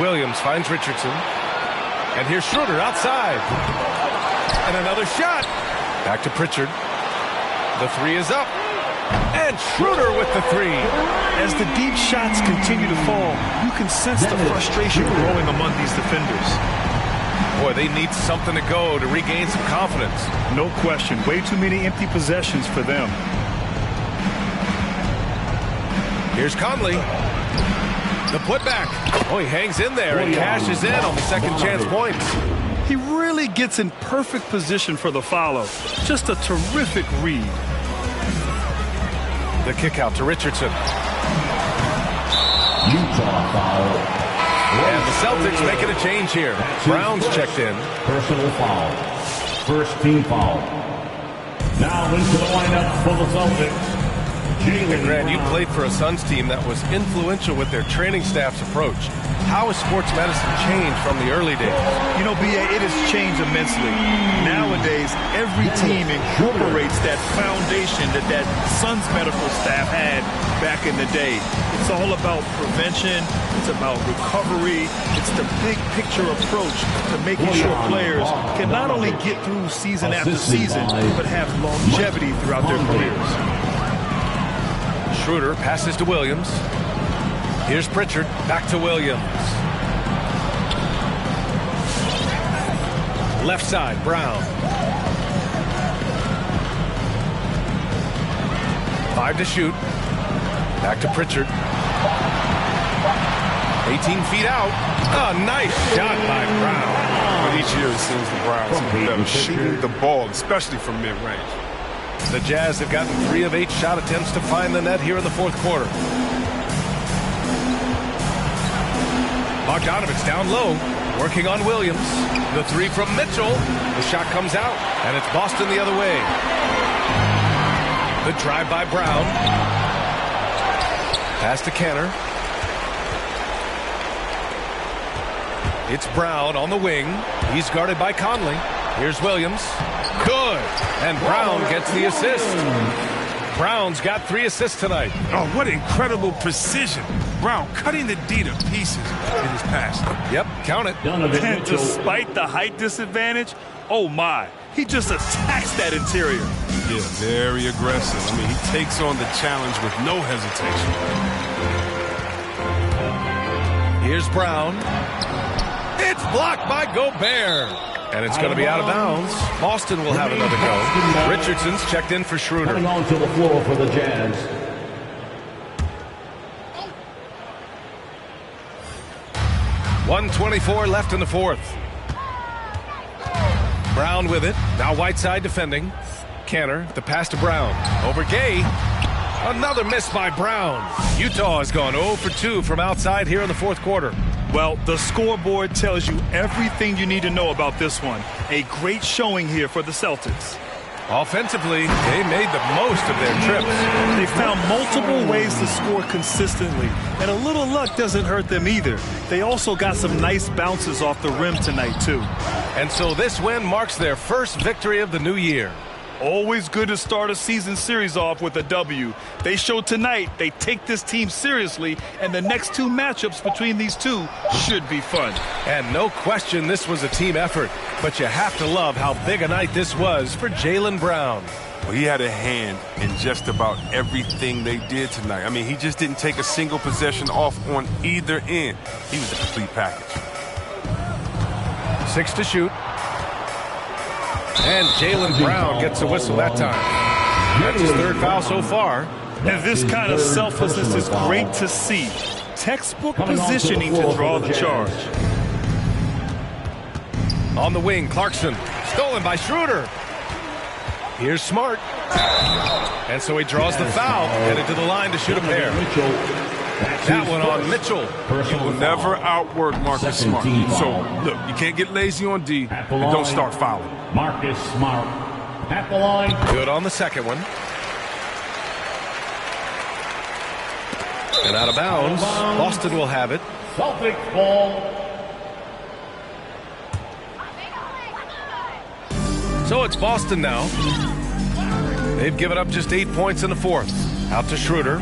Williams finds Richardson. And here's Schroeder outside. And another shot. Back to Pritchard. The 3 is up. And Schroeder with the 3. As the deep shots continue to fall, you can sense the frustration growing among these defenders. Boy, they need something to go to regain some confidence. No question. Way too many empty possessions for them. Here's Conley. The putback. Oh, he hangs in there and cashes in on the second chance points. He really gets in perfect position for the follow. Just a terrific read. The kick out to Richardson. Utah foul. And the Celtics making a change here. Brown's checked in. Personal foul. First team foul. Now into the lineup for the Celtics. And Grant, you played for a Suns team that was influential with their training staff's approach. How has sports medicine changed from the early days? You know, BA, it has changed immensely. Nowadays, every team incorporates that foundation that Suns medical staff had back in the day. It's all about prevention. It's about recovery. It's the big picture approach to making sure players can not only get through season after season, but have longevity throughout their careers. Schroeder passes to Williams. Here's Pritchard. Back to Williams. Left side, Brown. 5 to shoot. Back to Pritchard. 18 feet out. A nice shot by Brown. But each year it seems the Browns are better shooting the ball, especially from mid-range. The Jazz have gotten 3 of 8 shot attempts to find the net here in the fourth quarter. Bogdanovich down low, working on Williams. The 3 from Mitchell. The shot comes out, and it's Boston the other way. The drive by Brown. Pass to Kanter. It's Brown on the wing. He's guarded by Conley. Here's Williams. Good. And Brown gets the assist. Brown's got 3 assists tonight. Oh, what incredible precision. Brown cutting the D to pieces in his pass. Yep, count it. And despite the height disadvantage, oh my, he just attacks that interior. Yeah, very aggressive. I mean, he takes on the challenge with no hesitation. Here's Brown. It's blocked by Gobert. And it's going to be out of bounds. Boston will have another go. Richardson's checked in for Schroeder. Coming onto the floor for the Jazz. .124 left in the fourth. Brown with it. Now Whiteside defending. Canner, the pass to Brown. Over Gay. Another miss by Brown. Utah has gone 0 for 2 from outside here in the fourth quarter. Well, the scoreboard tells you everything you need to know about this one. A great showing here for the Celtics. Offensively, they made the most of their trips. They found multiple ways to score consistently, and a little luck doesn't hurt them either. They also got some nice bounces off the rim tonight, too. And so this win marks their first victory of the new year. Always good to start a season series off with a W. They showed tonight they take this team seriously, and the next 2 matchups between these two should be fun. And no question this was a team effort, but you have to love how big a night this was for Jaylen Brown. Well, he had a hand in just about everything they did tonight. I mean, he just didn't take a single possession off on either end. He was a complete package. 6 to shoot. And Jaylen Brown gets a whistle that time. That's his 3rd foul so far. And this kind of selflessness is great to see. Textbook positioning to draw the charge. On the wing, Clarkson. Stolen by Schroeder. Here's Smart. And so he draws the foul, headed to the line to shoot a pair. That one on Mitchell. You will never outwork Marcus Smart. So, look, you can't get lazy on D and don't start fouling. Marcus Smart at the line. Good on the second one. And out of bounds. Boston will have it. Celtics ball. So it's Boston now. They've given up just 8 points in the fourth. Out to Schroeder.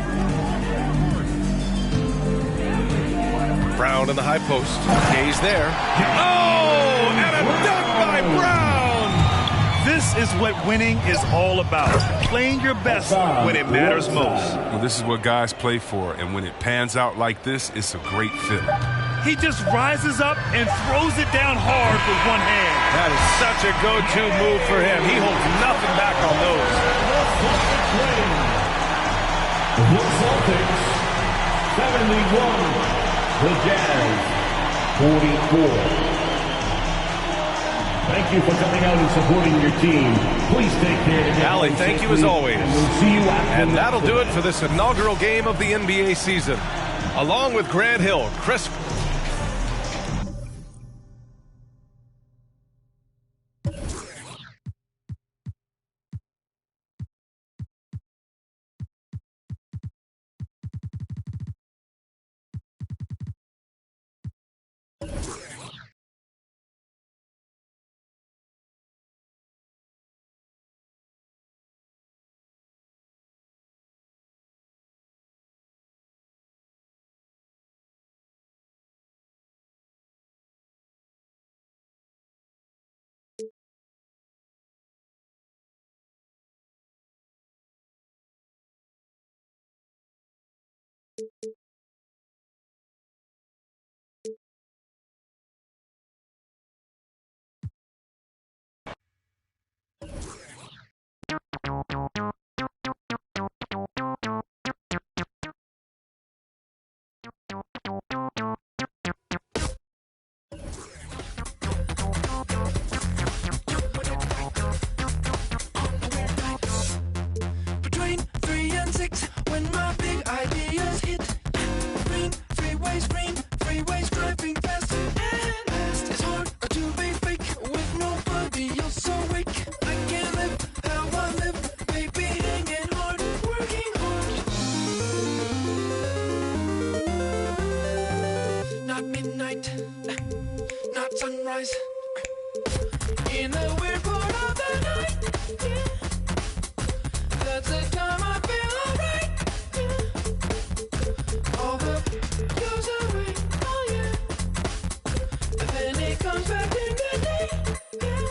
Brown in the high post. Hayes there. Oh, and a dunk by Brown! This is what winning is all about. Playing your best when it matters most. Well, this is what guys play for, and when it pans out like this, it's a great fit. He just rises up and throws it down hard with one hand. That is such a go-to move for him. He holds nothing back on those. The Celtics, 71. The Jazz, 44. Thank you for coming out and supporting your team. Please take care. Allie, thank you as always. And we'll see you after. And that'll do it for this inaugural game of the NBA season. Along with Grant Hill, Chris... Between 3 and 6, when my big ideas hit. Green freeways driving fast and fast. It's hard to be fake with nobody else awake. I can't live how I live, baby, hanging hard, working hard. Not midnight, sunrise. In a weird part of the night, yeah. That's the time I feel alright, yeah. All the goes away, oh yeah. And then it comes back in the day, yeah.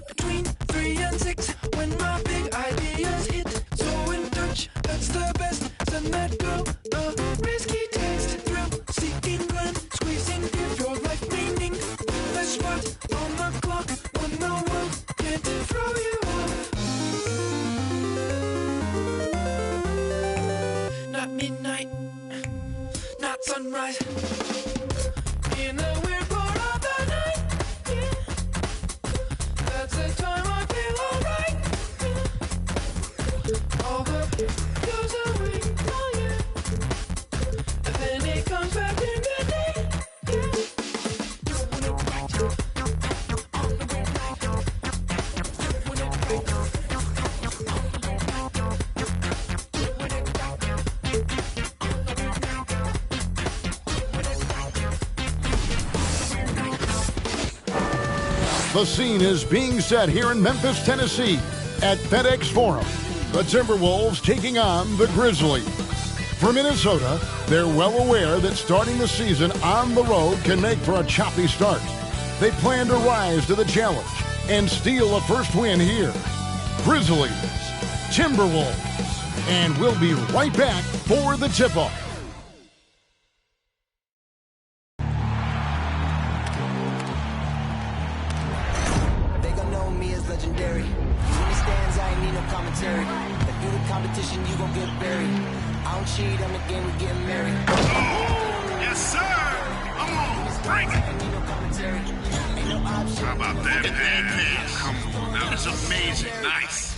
Between 3 and 6, when my big ideas hit, so in touch, that's the best. Send that girl a risky taste, thrill-seeking glance, squeezing, give your life meaning. The spot on the clock when the world can't throw you off. Not midnight, not sunrise. In a weird part of the night, yeah. That's the time I feel alright, yeah. All the goes away, oh yeah. And then it comes back in the day, yeah. The scene is being set here in Memphis, Tennessee at FedEx Forum. The Timberwolves taking on the Grizzlies. For Minnesota, they're well aware that starting the season on the road can make for a choppy start. They plan to rise to the challenge and steal a first win here. Grizzlies, Timberwolves, and we'll be right back for the tip-off. They gon' know me as legendary. When it stands, I ain't need no commentary. If you the competition, you gon' get buried. I don't cheat on the game, we getting married. Yes, sir. Come on, break it. How about that pass? Come on, that was amazing. Nice.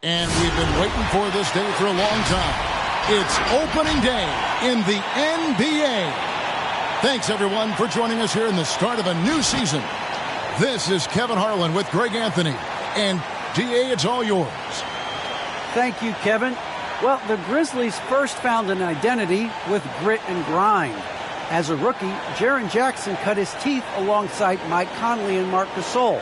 And we've been waiting for this day for a long time. It's opening day in the NBA. Thanks, everyone, for joining us here in the start of a new season. This is Kevin Harlan with Greg Anthony. And, DA, it's all yours. Thank you, Kevin. Well, the Grizzlies first found an identity with grit and grind. As a rookie, Jaren Jackson cut his teeth alongside Mike Conley and Marc Gasol.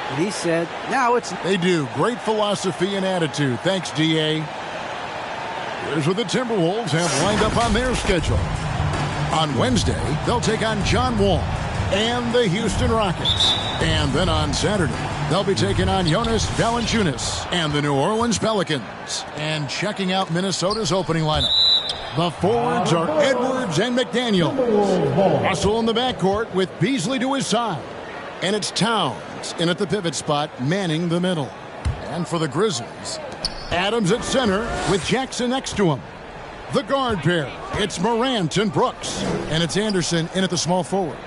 And he said, now it's... They do. Great philosophy and attitude. Thanks, DA. Here's what the Timberwolves have lined up on their schedule. On Wednesday, they'll take on John Wall and the Houston Rockets. And then on Saturday, they'll be taking on Jonas Valanciunas and the New Orleans Pelicans. And checking out Minnesota's opening lineup. The forwards are Edwards and McDaniel. Russell in the backcourt with Beasley to his side. And it's Towns in at the pivot spot, manning the middle. And for the Grizzlies, Adams at center with Jackson next to him. The guard pair, it's Morant and Brooks. And it's Anderson in at the small forward.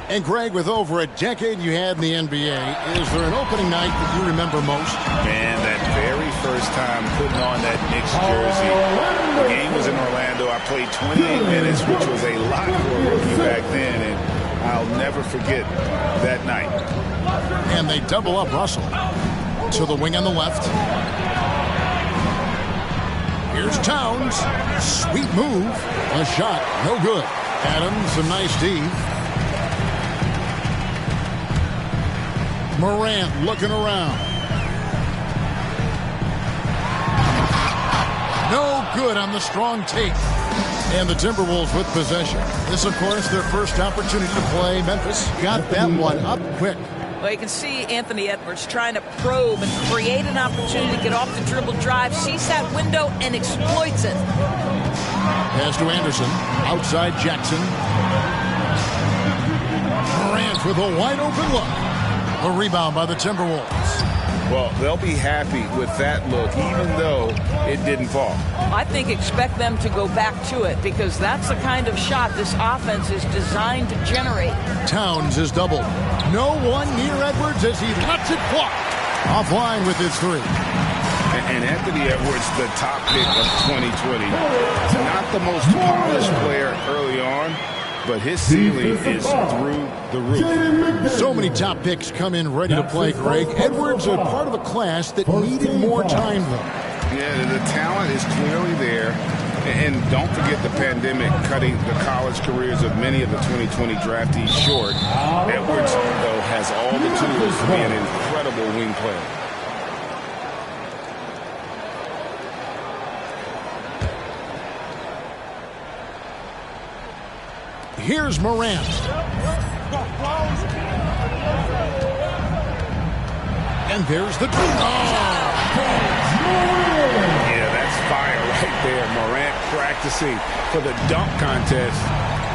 And Greg, with over a decade you had in the NBA, is there an opening night that you remember most? Man, that very first time putting on that Knicks jersey. The game was in Orlando. I played 28 minutes, which was a lot for a rookie back then, and I'll never forget that night. And they double up Russell to the wing on the left. Here's Towns. Sweet move. A shot. No good. Adams, a nice D. Morant looking around. No good on the strong take. And the Timberwolves with possession. This, of course, their first opportunity to play. Memphis got that one up quick. Well, you can see Anthony Edwards trying to probe and create an opportunity to get off the dribble drive, sees that window, and exploits it. Pass to Anderson. Outside Jackson. Morant with a wide open look. A rebound by the Timberwolves. Well, they'll be happy with that look, even though it didn't fall. I think expect them to go back to it because that's the kind of shot this offense is designed to generate. Towns is doubled. No one near Edwards as he lets it fly. Offline with his three. And Anthony Edwards, the top pick of 2020. Not the most polished player early on, but his ceiling is through the roof. So many top picks come in ready to play, Greg. Edwards are part of a class that needed more time, though. Yeah, the talent is clearly there. And don't forget the pandemic cutting the college careers of many of the 2020 draftees short. Edwards, though, has all the tools to be an incredible wing player. Here's Morant. And there's the Yeah, that's fire right there. Morant practicing for the dunk contest.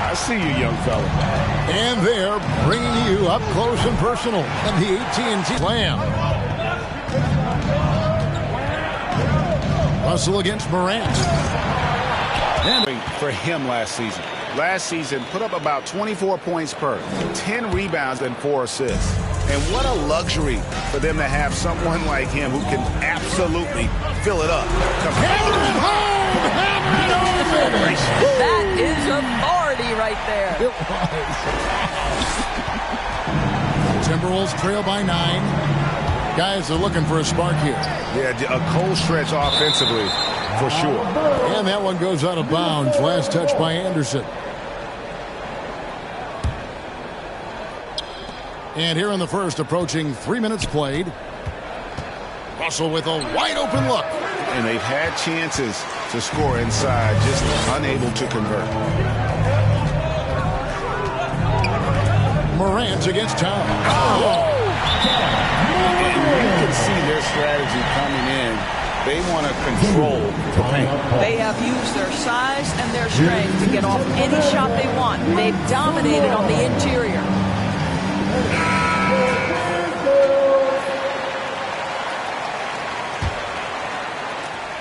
I see you, young fella. And they're bringing you up close and personal at the AT&T Slam. Russell against Morant. And for him last season. Last season, put up about 24 points per, 10 rebounds, and 4 assists. And what a luxury for them to have someone like him who can absolutely fill it up. That is authority right there. Timberwolves trail by 9. Guys are looking for a spark here. Yeah, a cold stretch offensively, for sure. And that one goes out of bounds. Last touch by Anderson. And here in the first, approaching 3 minutes played. Russell with a wide-open look. And they've had chances to score inside, just unable to convert. Morant against Town. And you can see their strategy coming in. They want to control the paint. They have used their size and their strength to get off any shot they want. They've dominated on the interior.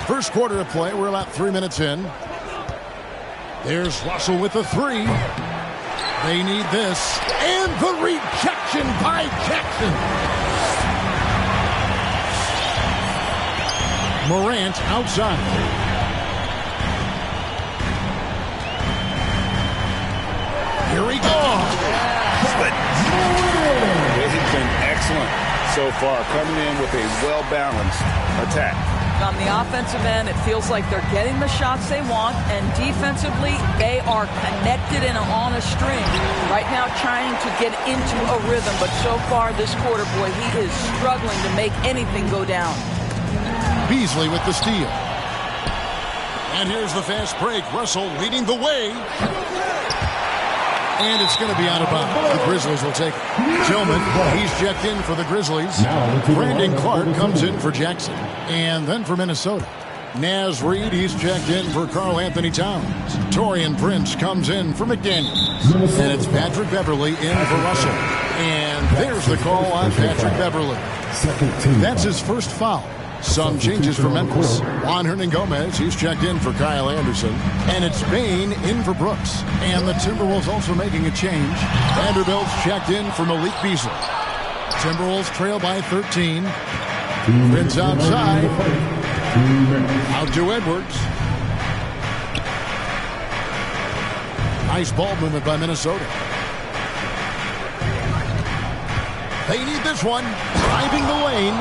First quarter of play. We're about 3 minutes in. There's Russell with the 3. They need this. And the rejection by Jackson. Morant outside. Here we go. They've been excellent so far, coming in with a well-balanced attack. On the offensive end, it feels like they're getting the shots they want, and defensively, they are connected and on a string. Right now, trying to get into a rhythm, but so far this quarter, boy, he is struggling to make anything go down. Beasley with the steal. And here's the fast break. Russell leading the way. And it's going to be out of bounds. The Grizzlies will take it. Tillman, he's checked in for the Grizzlies. Brandon Clark comes in for Jackson. And then for Minnesota, Naz Reid, he's checked in for Karl Anthony Towns. Taurean Prince comes in for McDaniels. And it's Patrick Beverley in for Russell. And there's the call on Patrick Beverley. That's his first foul. Some changes for Memphis. Juan Hernangomez, he's checked in for Kyle Anderson. And it's Bane in for Brooks. And the Timberwolves also making a change. Vanderbilt's checked in for Malik Beasley. Timberwolves trail by 13. Prince outside. Out to Edwards. Nice ball movement by Minnesota. They need this one. Driving the lane.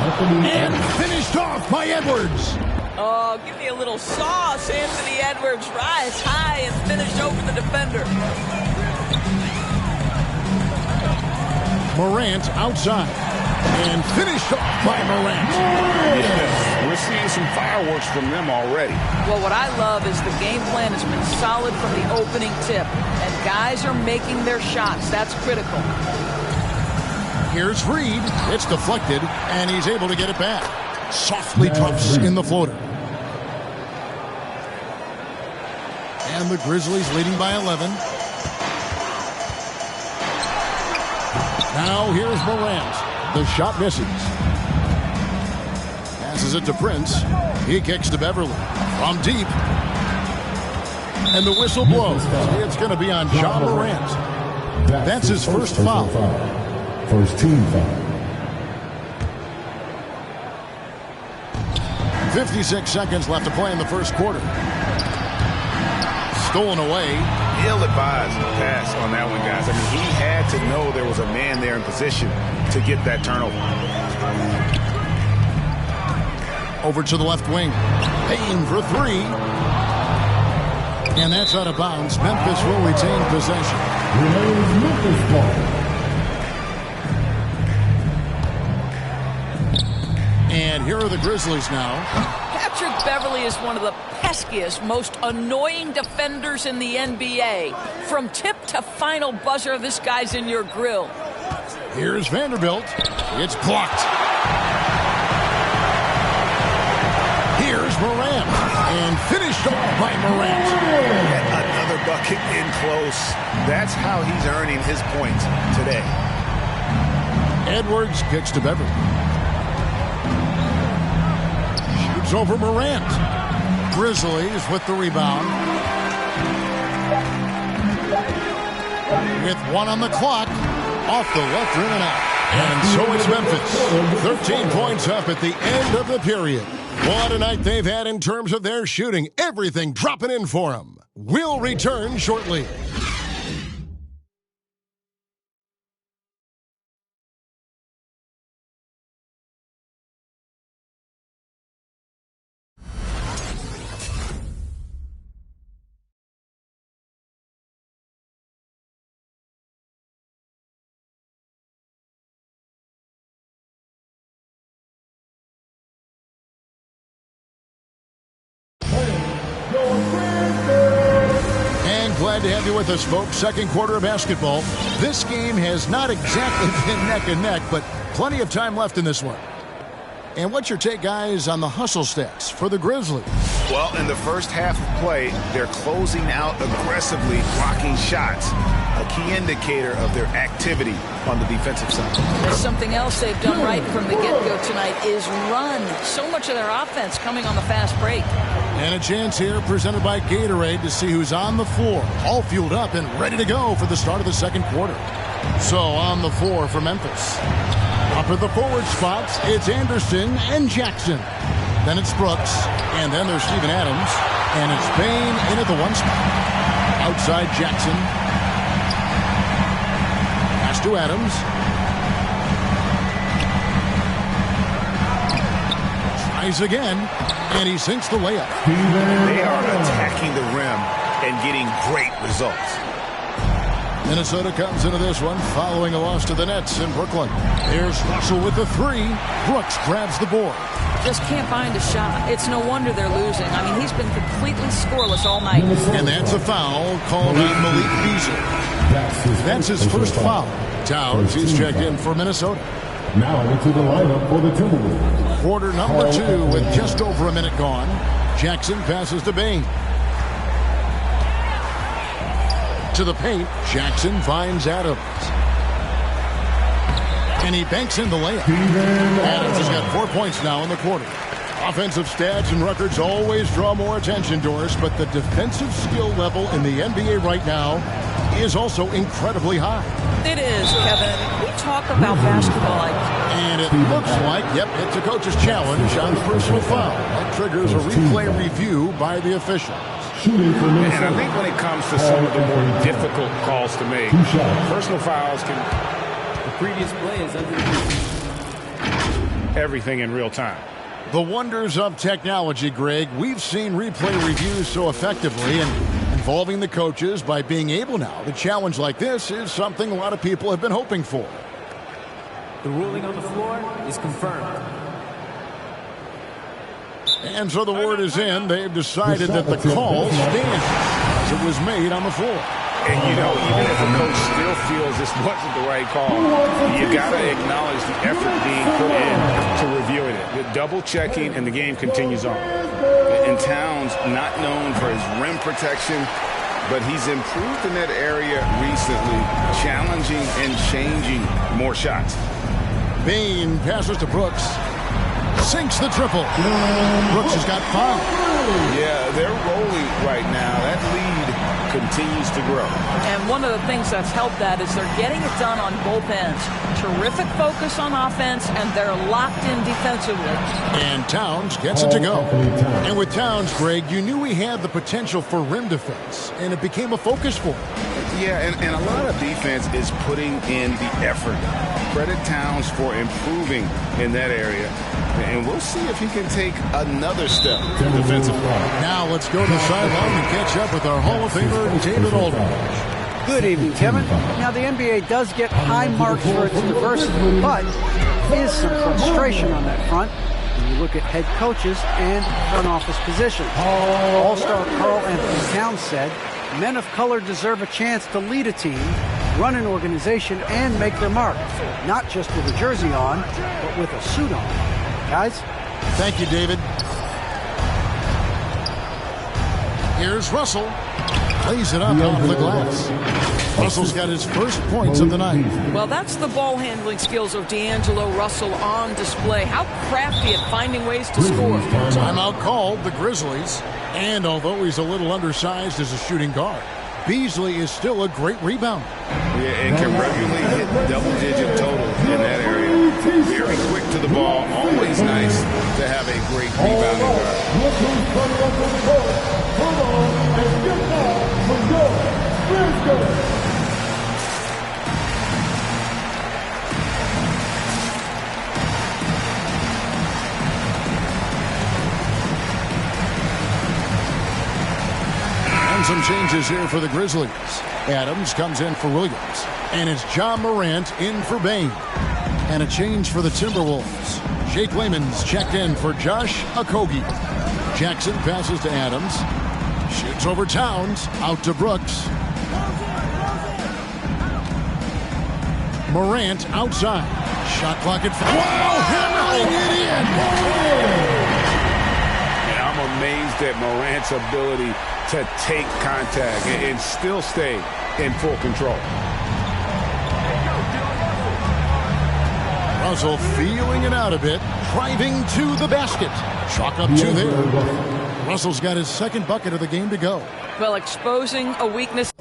And finished off by Edwards. Oh, give me a little sauce. Anthony Edwards rise high and finished over the defender. Morant outside. And finished off by Morant. Yes, we're seeing some fireworks from them already. Well, what I love is the game plan has been solid from the opening tip. And guys are making their shots. That's critical. Here's Reid. It's deflected, and he's able to get it back. Softly puffs in the floater. And the Grizzlies leading by 11. Now here's Morant. The shot misses. Passes it to Prince. He kicks to Beverley. From deep. And the whistle blows. It's going to be on John Morant. That's his first foul. First team foul. 56 seconds left to play in the first quarter. Stolen away. Ill-advised pass on that one, guys. I mean, he had to know there was a man there in position to get that turnover. Over to the left wing. Payne for three. And that's out of bounds. Memphis will retain possession. Memphis ball. And here are the Grizzlies now. Patrick Beverly is one of the peskiest, most annoying defenders in the NBA. From tip to final buzzer, this guy's in your grill. Here's Vanderbilt. It's blocked. Here's Morant. And finished off by Morant. Another bucket in close. That's how he's earning his points today. Edwards kicks to Beverly. Shoots over Morant. Grizzlies with the rebound. With one on the clock. Off the left rim and out. And so it's Memphis. 13 points up at the end of the period. What a night they've had in terms of their shooting. Everything dropping in for them. We'll return shortly. Glad to have you with us, folks. Second quarter of basketball. This game has not exactly been neck and neck, but plenty of time left in this one. And what's your take, guys, on the hustle stats for the Grizzlies? Well, in the first half of play, they're closing out aggressively, blocking shots. A key indicator of their activity on the defensive side. Something else they've done right from the get-go tonight is run. So much of their offense coming on the fast break. And a chance here presented by Gatorade to see who's on the floor. All fueled up and ready to go for the start of the second quarter. So on the floor for Memphis. Up at the forward spots, it's Anderson and Jackson. Then it's Brooks. And then there's Steven Adams. And it's Payne in at the one spot. Outside Jackson. Pass to Adams. Tries again. And he sinks the layup. They are attacking the rim and getting great results. Minnesota comes into this one following a loss to the Nets in Brooklyn. Here's Russell with the three. Brooks grabs the board. Just can't find a shot. It's no wonder they're losing. I mean, he's been completely scoreless all night. And that's a foul called on Malik Beasley. That's his first foul. Towns, he's checked in for Minnesota. Now into the lineup for the Timberwolves. Quarter number 2 with just over a minute gone. Jackson passes to Payne. To the paint, Jackson finds Adams. And he banks in the layup. Adams has got 4 points now in the quarter. Offensive stats and records always draw more attention to us, but the defensive skill level in the NBA right now is also incredibly high. It is, Kevin. We talk about basketball. And it looks like, yep, it's a coach's challenge on personal foul. That triggers a replay review by the officials. And I think when it comes to some of the more difficult calls to make, personal fouls can... The previous play is under everything in real time. The wonders of technology, Greg. We've seen replay reviews so effectively, and involving the coaches by being able now to challenge like this is something a lot of people have been hoping for. The ruling on the floor is confirmed. And so the word is in. They've decided that the call stands as it was made on the floor. And, you know, even if a coach still feels this wasn't the right call, you got to acknowledge the effort being put in to reviewing it. The double checking, and the game continues on. And Towns, not known for his rim protection, but he's improved in that area recently, challenging and changing more shots. Payne passes to Brooks. Sinks the triple. Brooks has got 5. Yeah, they're rolling right now. That lead continues to grow. And one of the things that's helped that is they're getting it done on both ends. Terrific focus on offense, and they're locked in defensively. And Towns gets it to go. And with Towns, Greg, you knew he had the potential for rim defense, and it became a focus for him. Yeah, and a lot of defense is putting in the effort. Credit Towns for improving in that area. And we'll see if he can take another step defensively. Now let's go to the sideline and catch up with our Hall of Famer, David Aldridge. Good evening, Kevin. Now, the NBA does get high marks for its diversity, but there is some frustration on that front when you look at head coaches and front office positions. All-star Karl Anthony Towns said, men of color deserve a chance to lead a team, run an organization, and make their mark, not just with a jersey on, but with a suit on. Guys? Thank you, David. Here's Russell. Plays it up off the glass. Russell's got his first points of the night. Well, that's the ball handling skills of D'Angelo Russell on display. How crafty at finding ways to score. Timeout called, the Grizzlies. And although he's a little undersized as a shooting guard, Beasley is still a great rebounder. Yeah, and can regularly hit double-digit totals in that area. Very quick to the ball. Always nice to have a great rebounding guard. Some changes here for the Grizzlies. Adams comes in for Williams. And it's John Morant in for Bane. And a change for the Timberwolves. Jake Layman's checked in for Josh Okogie. Jackson passes to Adams. Shoots over Towns. Out to Brooks. Morant outside. Shot clock at 5. Wow! Hammering it in! And I'm amazed at Morant's ability to take contact and still stay in full control. Russell feeling it out a bit, driving to the basket. Chalk up 2 there. Russell's got his second bucket of the game to go. Well, exposing a weakness.